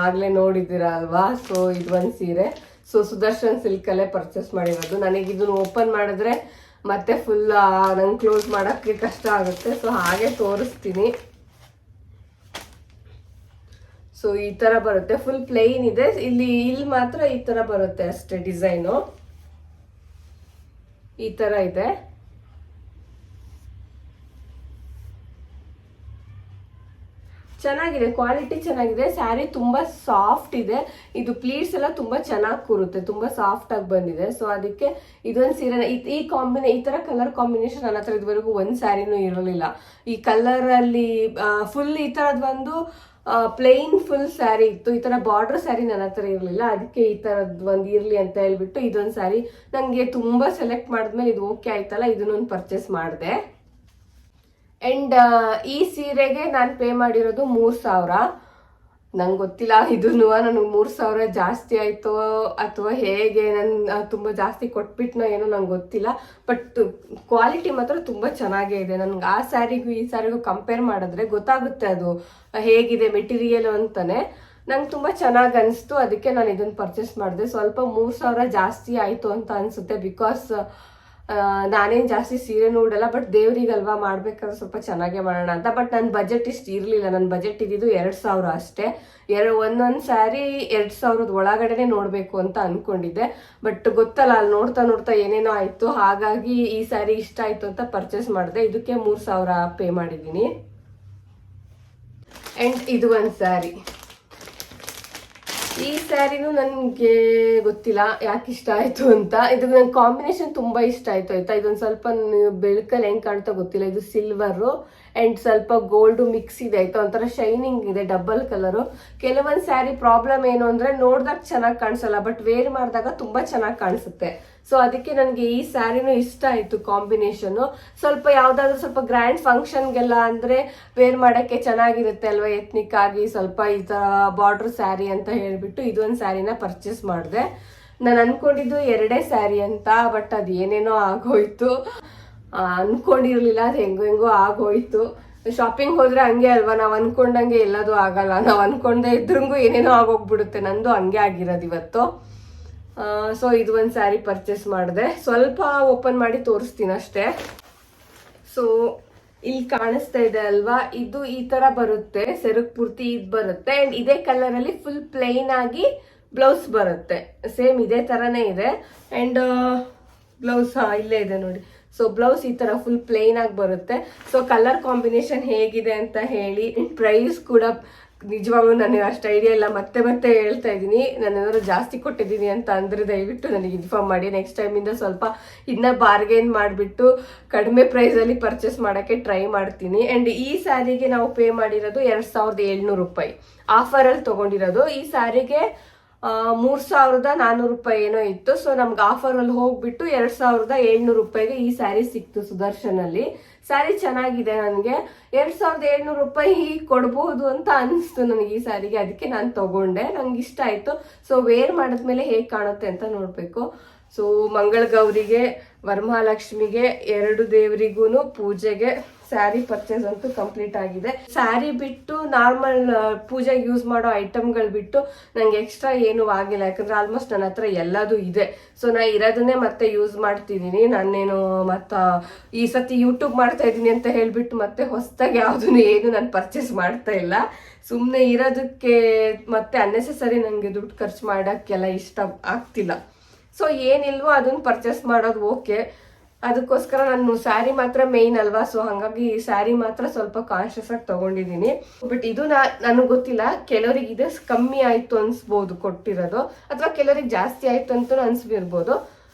ಆಗಲೇ ನೋಡಿದ್ದೀರ ಅಲ್ವಾ. ಸೊ ಇದೊಂದು ಸೀರೆ ಸುದರ್ಶನ್ ಸಿಲ್ಕಲ್ಲೇ ಪರ್ಚೇಸ್ ಮಾಡಿರೋದು. ನನಗೆ ಇದನ್ನು ಓಪನ್ ಮಾಡಿದ್ರೆ ಮತ್ತೆ ಫುಲ್ ನಂಗೆ ಕ್ಲೋಸ್ ಮಾಡೋಕ್ಕೆ ಕಷ್ಟ ಆಗುತ್ತೆ. ಸೊ ಹಾಗೆ ತೋರಿಸ್ತೀನಿ. ಸೊ ಈ ಥರ ಬರುತ್ತೆ, ಫುಲ್ ಪ್ಲೇನ್ ಇದೆ. ಇಲ್ಲಿ ಮಾತ್ರ ಈ ಥರ ಬರುತ್ತೆ ಅಷ್ಟೇ, ಡಿಸೈನು ಈ ಥರ ಇದೆ. ಚೆನ್ನಾಗಿದೆ, ಕ್ವಾಲಿಟಿ ಚೆನ್ನಾಗಿದೆ. ಸ್ಯಾರಿ ತುಂಬ ಸಾಫ್ಟ್ ಇದೆ. ಇದು ಪ್ಲೀಟ್ಸ್ ಎಲ್ಲ ತುಂಬ ಚೆನ್ನಾಗಿ ಕೂರುತ್ತೆ, ತುಂಬ ಸಾಫ್ಟ್ ಆಗಿ ಬಂದಿದೆ. ಸೊ ಅದಕ್ಕೆ ಇದೊಂದು ಸೀರೆನ ಈ ಥರ ಕಲರ್ ಕಾಂಬಿನೇಷನ್ ನನ್ನ ಹತ್ರ ಇದುವರೆಗೂ ಒಂದು ಸ್ಯಾರಿನೂ ಇರಲಿಲ್ಲ. ಈ ಕಲರಲ್ಲಿ ಫುಲ್ ಈ ಥರದ್ದು ಒಂದು ಪ್ಲೇನ್ ಫುಲ್ ಸ್ಯಾರಿ ಇತ್ತು. ಈ ಥರ ಬಾರ್ಡರ್ ಸ್ಯಾರಿ ನನ್ನ ಹತ್ರ ಇರಲಿಲ್ಲ. ಅದಕ್ಕೆ ಈ ಥರದ್ದು ಒಂದು ಇರಲಿ ಅಂತ ಹೇಳ್ಬಿಟ್ಟು ಇದೊಂದು ಸ್ಯಾರಿ ನನಗೆ ತುಂಬ ಸೆಲೆಕ್ಟ್ ಮಾಡಿದ್ಮೇಲೆ ಇದು ಓಕೆ ಆಯ್ತಲ್ಲ, ಇದನ್ನೊಂದು ಪರ್ಚೇಸ್ ಮಾಡಿದೆ. ಆ್ಯಂಡ್ ಈ ಸೀರೆಗೆ ನಾನು ಪೇ ಮಾಡಿರೋದು 3000. ನಂಗೆ ಗೊತ್ತಿಲ್ಲ, ಇದನ್ನು ನನಗೆ 3000 ಜಾಸ್ತಿ ಆಯಿತೋ ಅಥವಾ ಹೇಗೆ, ನಾನು ತುಂಬ ಜಾಸ್ತಿ ಕೊಟ್ಬಿಟ್ನೋ ಏನೋ ನಂಗೆ ಗೊತ್ತಿಲ್ಲ. ಬಟ್ ಕ್ವಾಲಿಟಿ ಮಾತ್ರ ತುಂಬ ಚೆನ್ನಾಗೇ ಇದೆ. ನನಗೆ ಆ ಸ್ಯಾರಿಗೂ ಈ ಸ್ಯಾರಿಗೂ ಕಂಪೇರ್ ಮಾಡಿದ್ರೆ ಗೊತ್ತಾಗುತ್ತೆ ಅದು ಹೇಗಿದೆ ಮೆಟೀರಿಯಲ್ ಅಂತಾನೆ. ನಂಗೆ ತುಂಬ ಚೆನ್ನಾಗಿ ಅನಿಸ್ತು, ಅದಕ್ಕೆ ನಾನು ಇದನ್ನು ಪರ್ಚೇಸ್ ಮಾಡಿದೆ. ಸ್ವಲ್ಪ 3000 ಜಾಸ್ತಿ ಆಯಿತು ಅಂತ ಅನಿಸುತ್ತೆ, ಬಿಕಾಸ್ ನಾನೇನು ಜಾಸ್ತಿ ಸೀರೆ ನೋಡಲ್ಲ. ಬಟ್ ದೇವ್ರಿಗಲ್ವಾ ಮಾಡ್ಬೇಕಾದ್ರೆ ಸ್ವಲ್ಪ ಚೆನ್ನಾಗೇ ಮಾಡೋಣ ಅಂತ. ಬಟ್ ನನ್ನ ಬಜೆಟ್ ಇಷ್ಟು ಇರಲಿಲ್ಲ. ನನ್ನ ಬಜೆಟ್ ಇದ್ದಿದ್ದು 2000 ಅಷ್ಟೇ. ಒಂದೊಂದು ಸ್ಯಾರಿ 2000 ಒಳಗಡೆನೆ ನೋಡಬೇಕು ಅಂತ ಅಂದ್ಕೊಂಡಿದ್ದೆ. ಬಟ್ ಗೊತ್ತಲ್ಲ, ಅಲ್ಲಿ ನೋಡ್ತಾ ಏನೇನೋ ಆಯಿತು. ಹಾಗಾಗಿ ಈ ಸ್ಯಾರಿ ಇಷ್ಟ ಆಯಿತು ಅಂತ ಪರ್ಚೇಸ್ ಮಾಡಿದೆ. ಇದಕ್ಕೆ 3000 ಪೇ ಮಾಡಿದ್ದೀನಿ. ಆ್ಯಂಡ್ ಇದು ಒಂದು ಸ್ಯಾರಿ ಈ ಸ್ಯಾರಿನೂ ನನಗೆ ಗೊತ್ತಿಲ್ಲ ಯಾಕೆ ಇಷ್ಟ ಆಯ್ತು ಅಂತ. ಇದು ನನ್ ಕಾಂಬಿನೇಷನ್ ತುಂಬಾ ಇಷ್ಟ ಆಯ್ತು ಆಯ್ತಾ. ಇದೊಂದು ಸ್ವಲ್ಪ ಬೆಳಕಲ್ಲಿ ಹೆಂಗ್ ಕಾಣ್ತಾ ಗೊತ್ತಿಲ್ಲ. ಇದು ಸಿಲ್ವರ್ ಅಂಡ್ ಸ್ವಲ್ಪ ಗೋಲ್ಡ್ ಮಿಕ್ಸ್ ಇದೆ ಆಯ್ತಾ. ಒಂಥರ ಶೈನಿಂಗ್ ಇದೆ, ಡಬಲ್ ಕಲರ್. ಕೆಲವೊಂದ್ ಸ್ಯಾರಿ ಪ್ರಾಬ್ಲಮ್ ಏನು ಅಂದ್ರೆ ನೋಡ್ದಾಗ ಚೆನ್ನಾಗಿ ಕಾಣಿಸಲ್ಲ, ಬಟ್ ವೇರ್ ಮಾಡಿದಾಗ ತುಂಬಾ ಚೆನ್ನಾಗಿ ಕಾಣಿಸುತ್ತೆ. ಸೊ ಅದಕ್ಕೆ ನನಗೆ ಈ ಸ್ಯಾರಿನೂ ಇಷ್ಟ ಆಯ್ತು ಕಾಂಬಿನೇಷನ್. ಸ್ವಲ್ಪ ಯಾವ್ದಾದ್ರು ಸ್ವಲ್ಪ ಗ್ರ್ಯಾಂಡ್ ಫಂಕ್ಷನ್ಗೆಲ್ಲ ಅಂದ್ರೆ ವೇರ್ ಮಾಡಕ್ಕೆ ಚೆನ್ನಾಗಿರುತ್ತೆ ಅಲ್ವಾ, ಎತ್ನಿಕ್ ಆಗಿ ಸ್ವಲ್ಪ ಈ ತರ ಬಾರ್ಡರ್ ಸ್ಯಾರಿ ಅಂತ ಹೇಳ್ಬಿಟ್ಟು ಇದೊಂದು ಸ್ಯಾರಿನ ಪರ್ಚೇಸ್ ಮಾಡಿದೆ. ನಾನು ಅನ್ಕೊಂಡಿದ್ದು 2 ಸ್ಯಾರಿ ಅಂತ, ಬಟ್ ಅದು ಏನೇನೋ ಆಗೋಯ್ತು. ಅನ್ಕೊಂಡಿರ್ಲಿಲ್ಲ, ಅದು ಹೆಂಗೋ ಆಗೋಯ್ತು. ಶಾಪಿಂಗ್ ಹೋದ್ರೆ ಹಂಗೆ ಅಲ್ವಾ, ನಾವ್ ಅನ್ಕೊಂಡಂಗೆ ಎಲ್ಲದೂ ಆಗಲ್ಲ. ನಾವ್ ಅನ್ಕೊಂಡೆ ಇದ್ರಂಗೂ ಏನೇನೋ ಆಗೋಗ್ಬಿಡುತ್ತೆ. ನಂದು ಹಂಗೆ ಆಗಿರೋದು ಇವತ್ತು. ಸೊ ಇದು ಒಂದು ಸ್ಯಾರಿ ಪರ್ಚೇಸ್ ಮಾಡಿದೆ. ಸ್ವಲ್ಪ ಓಪನ್ ಮಾಡಿ ತೋರಿಸ್ತೀನಿ ಅಷ್ಟೇ. ಸೊ ಇಲ್ಲಿ ಕಾಣಿಸ್ತಾ ಇದೆ ಅಲ್ವಾ, ಇದು ಈ ತರ ಬರುತ್ತೆ, ಸೆರಗ್ ಪೂರ್ತಿ ಇದು ಬರುತ್ತೆ. ಅಂಡ್ ಇದೇ ಕಲರ್ ಅಲ್ಲಿ ಫುಲ್ ಪ್ಲೈನ್ ಆಗಿ ಬ್ಲೌಸ್ ಬರುತ್ತೆ. ಸೇಮ್ ಇದೇ ತರನೇ ಇದೆ. ಅಂಡ್ ಬ್ಲೌಸ್ ಇಲ್ಲೇ ಇದೆ ನೋಡಿ. ಸೊ ಬ್ಲೌಸ್ ಈ ತರ ಫುಲ್ ಪ್ಲೈನ್ ಆಗಿ ಬರುತ್ತೆ. ಸೊ ಕಲರ್ ಕಾಂಬಿನೇಷನ್ ಹೇಗಿದೆ ಅಂತ ಹೇಳಿ. ಪ್ರೈಸ್ ಕೂಡ ನಿಜವಾಗ್ಲೂ ನನಗೆ ಅಷ್ಟು ಐಡಿಯಾ ಇಲ್ಲ, ಮತ್ತೆ ಹೇಳ್ತಾ ಇದ್ದೀನಿ. ನಾನು ಏನಾದ್ರು ಜಾಸ್ತಿ ಕೊಟ್ಟಿದ್ದೀನಿ ಅಂತ ಅಂದ್ರೆ ದಯವಿಟ್ಟು ನನಗೆ ಇನ್ಫಾರ್ಮ್ ಮಾಡಿ. ನೆಕ್ಸ್ಟ್ ಟೈಮಿಂದ ಸ್ವಲ್ಪ ಇನ್ನ ಬಾರ್ಗೇನ್ ಮಾಡಿಬಿಟ್ಟು ಕಡಿಮೆ ಪ್ರೈಸಲ್ಲಿ ಪರ್ಚೇಸ್ ಮಾಡೋಕ್ಕೆ ಟ್ರೈ ಮಾಡ್ತೀನಿ. ಆ್ಯಂಡ್ ಈ ಸ್ಯಾರಿಗೆ ನಾವು ಪೇ ಮಾಡಿರೋದು 2700 ರೂಪಾಯಿ ಆಫರಲ್ಲಿ ತೊಗೊಂಡಿರೋದು. ಈ ಸ್ಯಾರಿಗೆ 3400 ರೂಪಾಯಿ ಏನೋ ಇತ್ತು. ಸೊ ನಮ್ಗೆ ಆಫರಲ್ಲಿ ಹೋಗ್ಬಿಟ್ಟು 2700 ರೂಪಾಯಿಗೆ ಈ ಸ್ಯಾರಿ ಸಿಕ್ತು ಸುದರ್ಶನ್ ಅಲ್ಲಿ. ಸ್ಯಾರಿ ಚೆನ್ನಾಗಿದೆ. ನನಗೆ 2700 ರೂಪಾಯಿ ಕೊಡ್ಬೋದು ಅಂತ ಅನಿಸ್ತು ನನಗೆ ಈ ಸ್ಯಾರಿಗೆ. ಅದಕ್ಕೆ ನಾನು ತಗೊಂಡೆ, ನಂಗೆ ಇಷ್ಟ ಆಯ್ತು. ಸೊ ವೇರ್ ಮಾಡಿದ್ಮೇಲೆ ಹೇಗೆ ಕಾಣುತ್ತೆ ಅಂತ ನೋಡ್ಬೇಕು. ಸೊ ಮಂಗಳ ಗೌರಿಗೆ, ವರಮಹಾಲಕ್ಷ್ಮಿಗೆ 2 ದೇವರಿಗೂ ಪೂಜೆಗೆ ಸ್ಯಾರಿ ಪರ್ಚೇಸ್ ಅಂತೂ ಕಂಪ್ಲೀಟ್ ಆಗಿದೆ. ಸ್ಯಾರಿ ಬಿಟ್ಟು ನಾರ್ಮಲ್ ಪೂಜೆಗೆ ಯೂಸ್ ಮಾಡೋ ಐಟಮ್ಗಳು ಬಿಟ್ಟು ನಂಗೆ ಎಕ್ಸ್ಟ್ರಾ ಏನು ಆಗಿಲ್ಲ, ಯಾಕಂದ್ರೆ ಆಲ್ಮೋಸ್ಟ್ ನನ್ನ ಹತ್ರ ಎಲ್ಲದೂ ಇದೆ. ಸೊ ನಾ ಇರೋದನ್ನೇ ಮತ್ತೆ ಯೂಸ್ ಮಾಡ್ತಿದ್ದೀನಿ. ನಾನೇನು ಈ ಸತಿ ಯೂಟ್ಯೂಬ್ ಮಾಡ್ತಾ ಇದ್ದೀನಿ ಅಂತ ಹೇಳ್ಬಿಟ್ಟು ಮತ್ತೆ ಹೊಸದಾಗಿ ಯಾವುದನ್ನು ಏನು ನಾನು ಪರ್ಚೇಸ್ ಮಾಡ್ತಾ ಇಲ್ಲ. ಸುಮ್ಮನೆ ಇರೋದಕ್ಕೆ ಮತ್ತೆ ಅನ್ನೆಸೆಸರಿ ನನಗೆ ದುಡ್ಡು ಖರ್ಚು ಮಾಡೋಕ್ಕೆಲ್ಲ ಇಷ್ಟ ಆಗ್ತಿಲ್ಲ. ಸೊ ಏನಿಲ್ವೋ ಅದನ್ನ ಪರ್ಚೇಸ್ ಮಾಡೋದು ಓಕೆ. ಅದಕ್ಕೋಸ್ಕರ ನಾನು ಸ್ಯಾರಿ ಮಾತ್ರ ಮೇಯ್ನ್ ಅಲ್ವಾ. ಸೊ ಹಾಗಾಗಿ ಸ್ಯಾರಿ ಮಾತ್ರ ಸ್ವಲ್ಪ ಕಾನ್ಶಿಯಸ್ ಆಗಿ ತಗೊಂಡಿದ್ದೀನಿ. ಬಟ್ ಇದು ನನಗೆ ಗೊತ್ತಿಲ್ಲ, ಕೆಲವರಿಗೆ ಇದು ಕಮ್ಮಿ ಆಯ್ತು ಅನ್ಸ್ಬೋದು ಕೊಟ್ಟಿರೋದು, ಅಥವಾ ಕೆಲವರಿಗೆ ಜಾಸ್ತಿ ಆಯ್ತು ಅಂತ ಅನ್ಸ್ಬಿರ್ಬೋದು.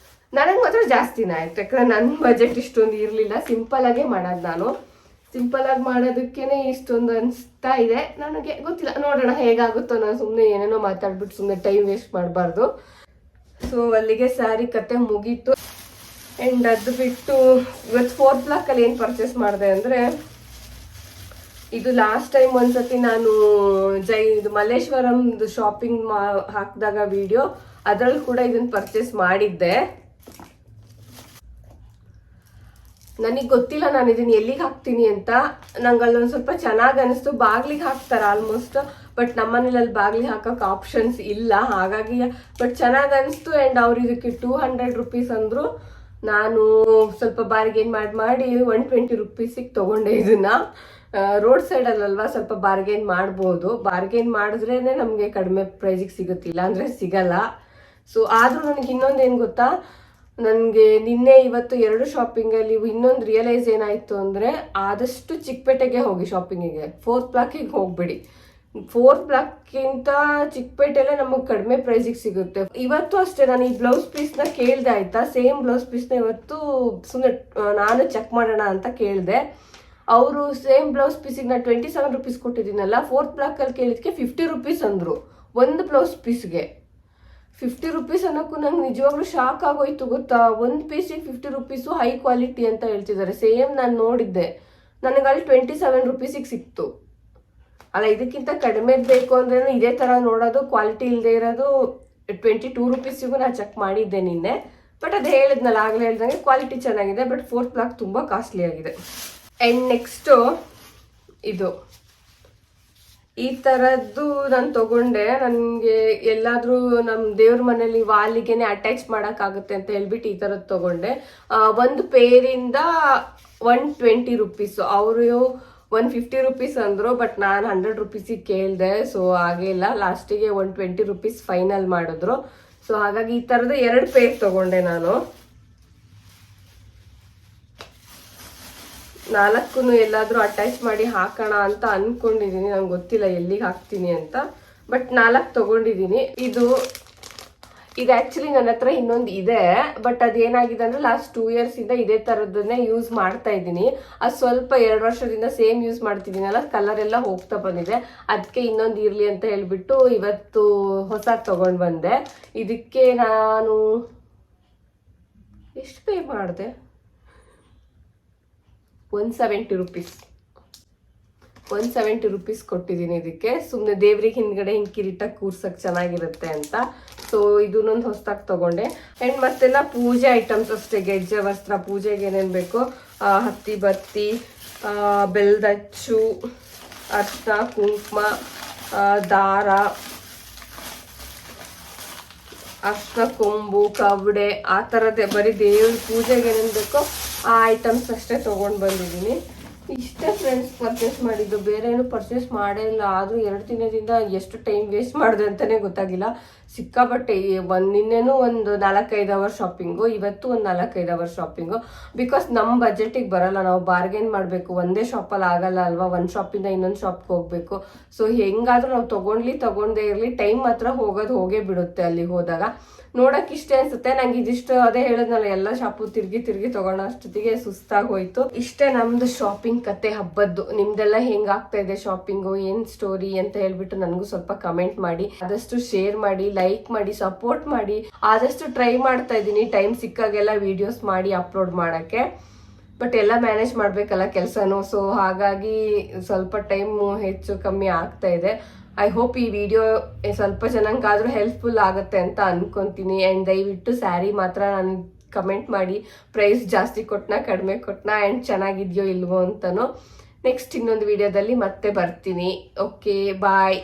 ನನಗೆ ಮಾತ್ರ ಜಾಸ್ತಿನೇ ಆಯ್ತು, ಯಾಕಂದ್ರೆ ನನ್ನ ಬಜೆಟ್ ಇಷ್ಟೊಂದು ಇರಲಿಲ್ಲ. ಸಿಂಪಲ್ ಆಗೇ ಮಾಡೋದು ನಾನು. ಸಿಂಪಲ್ ಆಗಿ ಮಾಡೋದಕ್ಕೇನೆ ಇಷ್ಟೊಂದು ಅನಿಸ್ತಾ ಇದೆ. ನನಗೆ ಗೊತ್ತಿಲ್ಲ, ನೋಡೋಣ ಹೇಗಾಗುತ್ತೋ. ನಾನು ಸುಮ್ಮನೆ ಏನೇನೋ ಮಾತಾಡ್ಬಿಟ್ಟು ಸುಮ್ಮನೆ ಟೈಮ್ ವೇಸ್ಟ್ ಮಾಡಬಾರ್ದು. ಸೊ ಅಲ್ಲಿಗೆ ಸ್ಯಾರಿ ಕತೆ ಮುಗೀತು. ಆ್ಯಂಡ್ ಅದು ಬಿಟ್ಟು ಇವತ್ತು 4th ಬ್ಲಾಕಲ್ಲಿ ಏನು ಪರ್ಚೇಸ್ ಮಾಡಿದೆ ಅಂದರೆ, ಇದು ಲಾಸ್ಟ್ ಟೈಮ್ ಒಂದ್ಸತಿ ನಾನು ಇದು ಮಲ್ಲೇಶ್ವರಂದು ಶಾಪಿಂಗ್ ಹಾಕಿದಾಗ ವಿಡಿಯೋ, ಅದರಲ್ಲಿ ಕೂಡ ಇದನ್ನು ಪರ್ಚೇಸ್ ಮಾಡಿದ್ದೆ. ನನಗೆ ಗೊತ್ತಿಲ್ಲ ನಾನು ಇದನ್ನ ಎಲ್ಲಿಗೆ ಹಾಕ್ತೀನಿ ಅಂತ. ನಂಗೆ ಅಲ್ಲೊಂದು ಸ್ವಲ್ಪ ಚೆನ್ನಾಗಿ ಅನಿಸ್ತು. ಬಾಗ್ಲಿಗೆ ಹಾಕ್ತಾರೆ ಆಲ್ಮೋಸ್ಟ್, ಬಟ್ ನಮ್ಮನೇಲಿ ಅಲ್ಲಿ ಬಾಗ್ಲಿಗೆ ಹಾಕೋಕೆ ಆಪ್ಷನ್ಸ್ ಇಲ್ಲ, ಹಾಗಾಗಿ. ಬಟ್ ಚೆನ್ನಾಗಿ ಅನಿಸ್ತು. ಆ್ಯಂಡ್ ಅವ್ರು ಇದಕ್ಕೆ 200 ರೂಪೀಸ್ ಅಂದರು. ನಾನು ಸ್ವಲ್ಪ ಬಾರ್ಗೇನ್ ಮಾಡಿ 120 ರೂಪೀಸಿಗೆ ತೊಗೊಂಡೆ ಇದನ್ನ. ರೋಡ್ ಸೈಡಲ್ಲಲ್ವಾ, ಸ್ವಲ್ಪ ಬಾರ್ಗೇನ್ ಮಾಡ್ಬೋದು. ಬಾರ್ಗೇನ್ ಮಾಡಿದ್ರೇ ನಮಗೆ ಕಡಿಮೆ ಪ್ರೈಸಿಗೆ ಸಿಗುತ್ತಿಲ್ಲ ಅಂದರೆ ಸಿಗಲ್ಲ. ಸೊ ಆದರೂ ನನಗೆ ಇನ್ನೊಂದು ಏನು ಗೊತ್ತಾ, ನನಗೆ ನಿನ್ನೆ ಇವತ್ತು 2 ಶಾಪಿಂಗಲ್ಲಿ ಇನ್ನೊಂದು ರಿಯಲೈಸ್ ಏನಾಯಿತು ಅಂದರೆ, ಆದಷ್ಟು ಚಿಕ್ಕಪೇಟೆಗೆ ಹೋಗಿ ಶಾಪಿಂಗಿಗೆ. 4th ಬ್ಲಾಕಿಗೆ ಹೋಗ್ಬಿಡಿ. 4th ಬ್ಲಾಕ್ಗಿಂತ ಚಿಕ್ಕಪೇಟೆಲ್ಲೇ ನಮಗೆ ಕಡಿಮೆ ಪ್ರೈಸಿಗೆ ಸಿಗುತ್ತೆ. ಇವತ್ತು ಅಷ್ಟೇ ನಾನು ಈ ಬ್ಲೌಸ್ ಪೀಸ್ನ ಕೇಳಿದೆ ಆಯ್ತಾ. ಸೇಮ್ ಬ್ಲೌಸ್ ಪೀಸ್ನ ಇವತ್ತು ಸುಮ್ಮನೆ ನಾನು ಚೆಕ್ ಮಾಡೋಣ ಅಂತ ಕೇಳಿದೆ. ಅವರು ಸೇಮ್ ಬ್ಲೌಸ್ ಪೀಸಿಗೆ ನಾನು 27 ರೂಪೀಸ್ ಕೊಟ್ಟಿದ್ದೀನಲ್ಲ, 4th ಬ್ಲಾಕಲ್ಲಿ ಕೇಳಿದಕ್ಕೆ 50 ರೂಪೀಸ್ ಅಂದರು ಒಂದು ಬ್ಲೌಸ್ ಪೀಸ್ಗೆ. 50 ರೂಪೀಸ್ ಅನ್ನೋಕ್ಕೂ ನಂಗೆ ನಿಜವಾಗ್ಲೂ ಶಾಕ್ ಆಗೋಯ್ತು ಗೊತ್ತಾ. ಒಂದು ಪೀಸಿಗೆ 50 ರೂಪೀಸು, ಹೈ ಕ್ವಾಲಿಟಿ ಅಂತ ಹೇಳ್ತಿದ್ದಾರೆ. ಸೇಮ್ ನಾನು ನೋಡಿದ್ದೆ, ನನಗೆ ಅಲ್ಲಿ 27 ರೂಪೀಸಿಗೆ ಸಿಕ್ತು. ಅಲ್ಲ, ಇದಕ್ಕಿಂತ ಕಡಿಮೆ ಬೇಕು ಅಂದ್ರೆ ಇದೇ ಥರ ನೋಡೋದು, ಕ್ವಾಲಿಟಿ ಇಲ್ಲದೆ ಇರೋದು 22 ರೂಪೀಸಿಗೂ ನಾನು ಚೆಕ್ ಮಾಡಿದ್ದೆ ನಿನ್ನೆ. ಬಟ್ ಅದು ಹೇಳಿದ್ನಲ್ಲ, ಆಗಲೇ ಹೇಳ್ದಂಗೆ ಕ್ವಾಲಿಟಿ ಚೆನ್ನಾಗಿದೆ. ಬಟ್ 4th ಬ್ಲಾಕ್ ತುಂಬ ಕಾಸ್ಟ್ಲಿ ಆಗಿದೆ. ಆ್ಯಂಡ್ ನೆಕ್ಸ್ಟು ಇದು ಈ ಥರದ್ದು ನಾನು ತಗೊಂಡೆ. ನನಗೆ ಎಲ್ಲಾದರೂ ನಮ್ಮ ದೇವ್ರ ಮನೇಲಿ ವಾಲಿಗೆನೆ ಅಟ್ಯಾಚ್ ಮಾಡೋಕ್ಕಾಗುತ್ತೆ ಅಂತ ಹೇಳ್ಬಿಟ್ಟು ಈ ಥರದ್ದು ತಗೊಂಡೆ. ಒಂದು ಪೇರಿಂದ 120 ರೂಪೀಸು. ಅವರು 150 ರೂಪೀಸ್ ಅಂದರು, ಬಟ್ ನಾನು 100 ರೂಪೀಸಿಗೆ ಕೇಳಿದೆ. ಸೊ ಹಾಗೇ ಇಲ್ಲ, ಲಾಸ್ಟಿಗೆ 120 ರೂಪೀಸ್ ಫೈನಲ್ ಮಾಡಿದ್ರು. ಸೊ ಹಾಗಾಗಿ ಈ ಥರದ 2 ಪೇರ್ ತಗೊಂಡೆ ನಾನು. 4 ಎಲ್ಲಾದರೂ ಅಟ್ಯಾಚ್ ಮಾಡಿ ಹಾಕೋಣ ಅಂತ ಅಂದ್ಕೊಂಡಿದ್ದೀನಿ. ನಂಗೆ ಗೊತ್ತಿಲ್ಲ ಎಲ್ಲಿಗೆ ಹಾಕ್ತೀನಿ ಅಂತ. ಬಟ್ 4 ತಗೊಂಡಿದ್ದೀನಿ. ಇದು ಆಕ್ಚುಲಿ ನನ್ನ ಹತ್ರ ಇನ್ನೊಂದು ಇದೆ, ಬಟ್ ಅದೇನಾಗಿದೆ ಅಂದ್ರೆ ಲಾಸ್ಟ್ 2 years ಇಂದ ಇದೇ ತರದನ್ನೇ ಯೂಸ್ ಮಾಡ್ತಾ ಇದ್ದೀನಿ. ಅದು ಸ್ವಲ್ಪ 2 ವರ್ಷದಿಂದ ಸೇಮ್ ಯೂಸ್ ಮಾಡ್ತಿದ್ದೀನಲ್ಲ, ಕಲರ್ ಎಲ್ಲ ಹೋಗ್ತಾ ಬಂದಿದೆ. ಅದಕ್ಕೆ ಇನ್ನೊಂದು ಇರ್ಲಿ ಅಂತ ಹೇಳ್ಬಿಟ್ಟು ಇವತ್ತು ಹೊಸ ತಗೊಂಡ್ ಬಂದೆ. ಇದಕ್ಕೆ ನಾನು ಎಷ್ಟು ಪೇ ಮಾಡಿದೆ? 170 rupees. 170 rupees ಕೊಟ್ಟಿದ್ದೀನಿ ಇದಕ್ಕೆ. ಸುಮ್ಮನೆ ದೇವ್ರಿಗೆ ಹಿಂದ್ಗಡೆ ಹಿಂಗೆ ಕಿರೀಟಕ್ಕೆ ಕೂರ್ಸಕ್ಕೆ ಚೆನ್ನಾಗಿರುತ್ತೆ ಅಂತ. ಸೊ ಇದನ್ನೊಂದು ಹೊಸದಾಗಿ ತಗೊಂಡೆ. ಆ್ಯಂಡ್ ಮತ್ತೆಲ್ಲ ಪೂಜೆ ಐಟಮ್ಸ್ ಅಷ್ಟೇ, ಗೆಜ್ಜೆ ವಸ್ತ್ರ, ಪೂಜೆಗೆ ಏನೇನು ಬೇಕು, ಹತ್ತಿ ಬತ್ತಿ, ಬೆಲ್ದಚ್ಚು, ಅರ್ಶಿನ ಕುಂಕುಮ, ದಾರ, ಅರ್ಶಿನ ಕೊಂಬು, ಕವಡೆ, ಆ ಥರದ್ದೇ ಬರೀ ದೇವ್ರ ಪೂಜೆಗೆ ಏನೇನು ಬೇಕೋ ಆ ಐಟಮ್ಸ್ ಅಷ್ಟೇ ತೊಗೊಂಡು ಬಂದಿದ್ದೀನಿ. ಇಷ್ಟೇ ಫ್ರೆಂಡ್ಸ್ ಪರ್ಚೇಸ್ ಮಾಡಿದ್ದು, ಬೇರೆ ಏನು ಪರ್ಚೇಸ್ ಮಾಡೇ ಇಲ್ಲ. ಆದರೂ 2 ದಿನದಿಂದ ಎಷ್ಟು ಟೈಮ್ ವೇಸ್ಟ್ ಮಾಡಿದೆ ಅಂತಲೇ ಗೊತ್ತಾಗಿಲ್ಲ. ಸಿಕ್ಕಾಬಟ್ಟೆ ನಿನ್ನೆನೂ ಒಂದು 4-5 ಅವರ್ ಶಾಪಿಂಗು, ಇವತ್ತು ಒಂದು 4-5 ಅವರ್ ಶಾಪಿಂಗು. ಬಿಕಾಸ್ ನಮ್ಮ ಬಜೆಟಿಗೆ ಬರಲ್ಲ, ನಾವು ಬಾರ್ಗೇನ್ ಮಾಡಬೇಕು, ಒಂದೇ ಶಾಪಲ್ಲಿ ಆಗಲ್ಲ ಅಲ್ವಾ, ಒಂದು ಶಾಪಿಂದ ಇನ್ನೊಂದು ಶಾಪ್ಗೆ ಹೋಗಬೇಕು. ಸೊ ಹೆಂಗಾದ್ರೂ ನಾವು ತಗೊಂಡೇ ಇರಲಿ, ಟೈಮ್ ಮಾತ್ರ ಹೋಗೇ ಬಿಡುತ್ತೆ ಅಲ್ಲಿ ಹೋದಾಗ. ನೋಡಕ್ ಇಷ್ಟೇ ಅನ್ಸುತ್ತೆ ನಂಗೆ. ಇದಿಷ್ಟು ಅದೇ ಹೇಳಿದ್ನಲ್ಲ, ಎಲ್ಲ ಶಾಪು ತಿರ್ಗಿ ತಗೊಳ್ಳೋ ಅಷ್ಟೊತ್ತಿಗೆ ಸುಸ್ತಾಗಿ ಹೋಯ್ತು. ಇಷ್ಟೇ ನಮ್ದು ಶಾಪಿಂಗ್ ಕತೆ ಹಬ್ಬದ್ದು. ನಿಮ್ದೆಲ್ಲ ಹೆಂಗ್ ಆಗ್ತಾ ಇದೆ ಶಾಪಿಂಗು, ಏನ್ ಸ್ಟೋರಿ ಅಂತ ಹೇಳ್ಬಿಟ್ಟು ನನಗೂ ಸ್ವಲ್ಪ ಕಮೆಂಟ್ ಮಾಡಿ, ಆದಷ್ಟು ಶೇರ್ ಮಾಡಿ, ಲೈಕ್ ಮಾಡಿ, ಸಪೋರ್ಟ್ ಮಾಡಿ. ಆದಷ್ಟು ಟ್ರೈ ಮಾಡ್ತಾ ಇದ್ದೀನಿ ಟೈಮ್ ಸಿಕ್ಕಾಗೆಲ್ಲ ವಿಡಿಯೋಸ್ ಮಾಡಿ ಅಪ್ಲೋಡ್ ಮಾಡಕ್ಕೆ. ಬಟ್ ಎಲ್ಲ ಮ್ಯಾನೇಜ್ ಮಾಡ್ಬೇಕಲ್ಲ ಕೆಲಸನೂ. ಸೊ ಹಾಗಾಗಿ ಸ್ವಲ್ಪ ಟೈಮು ಹೆಚ್ಚು ಕಮ್ಮಿ ಆಗ್ತಾ ಇದೆ. ಐ ಹೋಪ್ ಈ ವಿಡಿಯೋ ಸ್ವಲ್ಪ ಜನಕ್ಕಾದ್ರೂ ಹೆಲ್ಪ್ಫುಲ್ ಆಗುತ್ತೆ ಅಂತ ಅನ್ಕೊಂತೀನಿ. ಆ್ಯಂಡ್ ದಯವಿಟ್ಟು ಸ್ಯಾರಿ ಮಾತ್ರ ನಾನು ಕಮೆಂಟ್ ಮಾಡಿ, ಪ್ರೈಸ್ ಜಾಸ್ತಿ ಕೊಟ್ನಾ ಕಡಿಮೆ ಕೊಟ್ನಾ ಆ್ಯಂಡ್ ಚೆನ್ನಾಗಿದೆಯೋ ಇಲ್ವೋ ಅಂತನೋ. ನೆಕ್ಸ್ಟ್ ಇನ್ನೊಂದು ವಿಡಿಯೋದಲ್ಲಿ ಮತ್ತೆ ಬರ್ತೀನಿ. ಓಕೆ, ಬಾಯ್.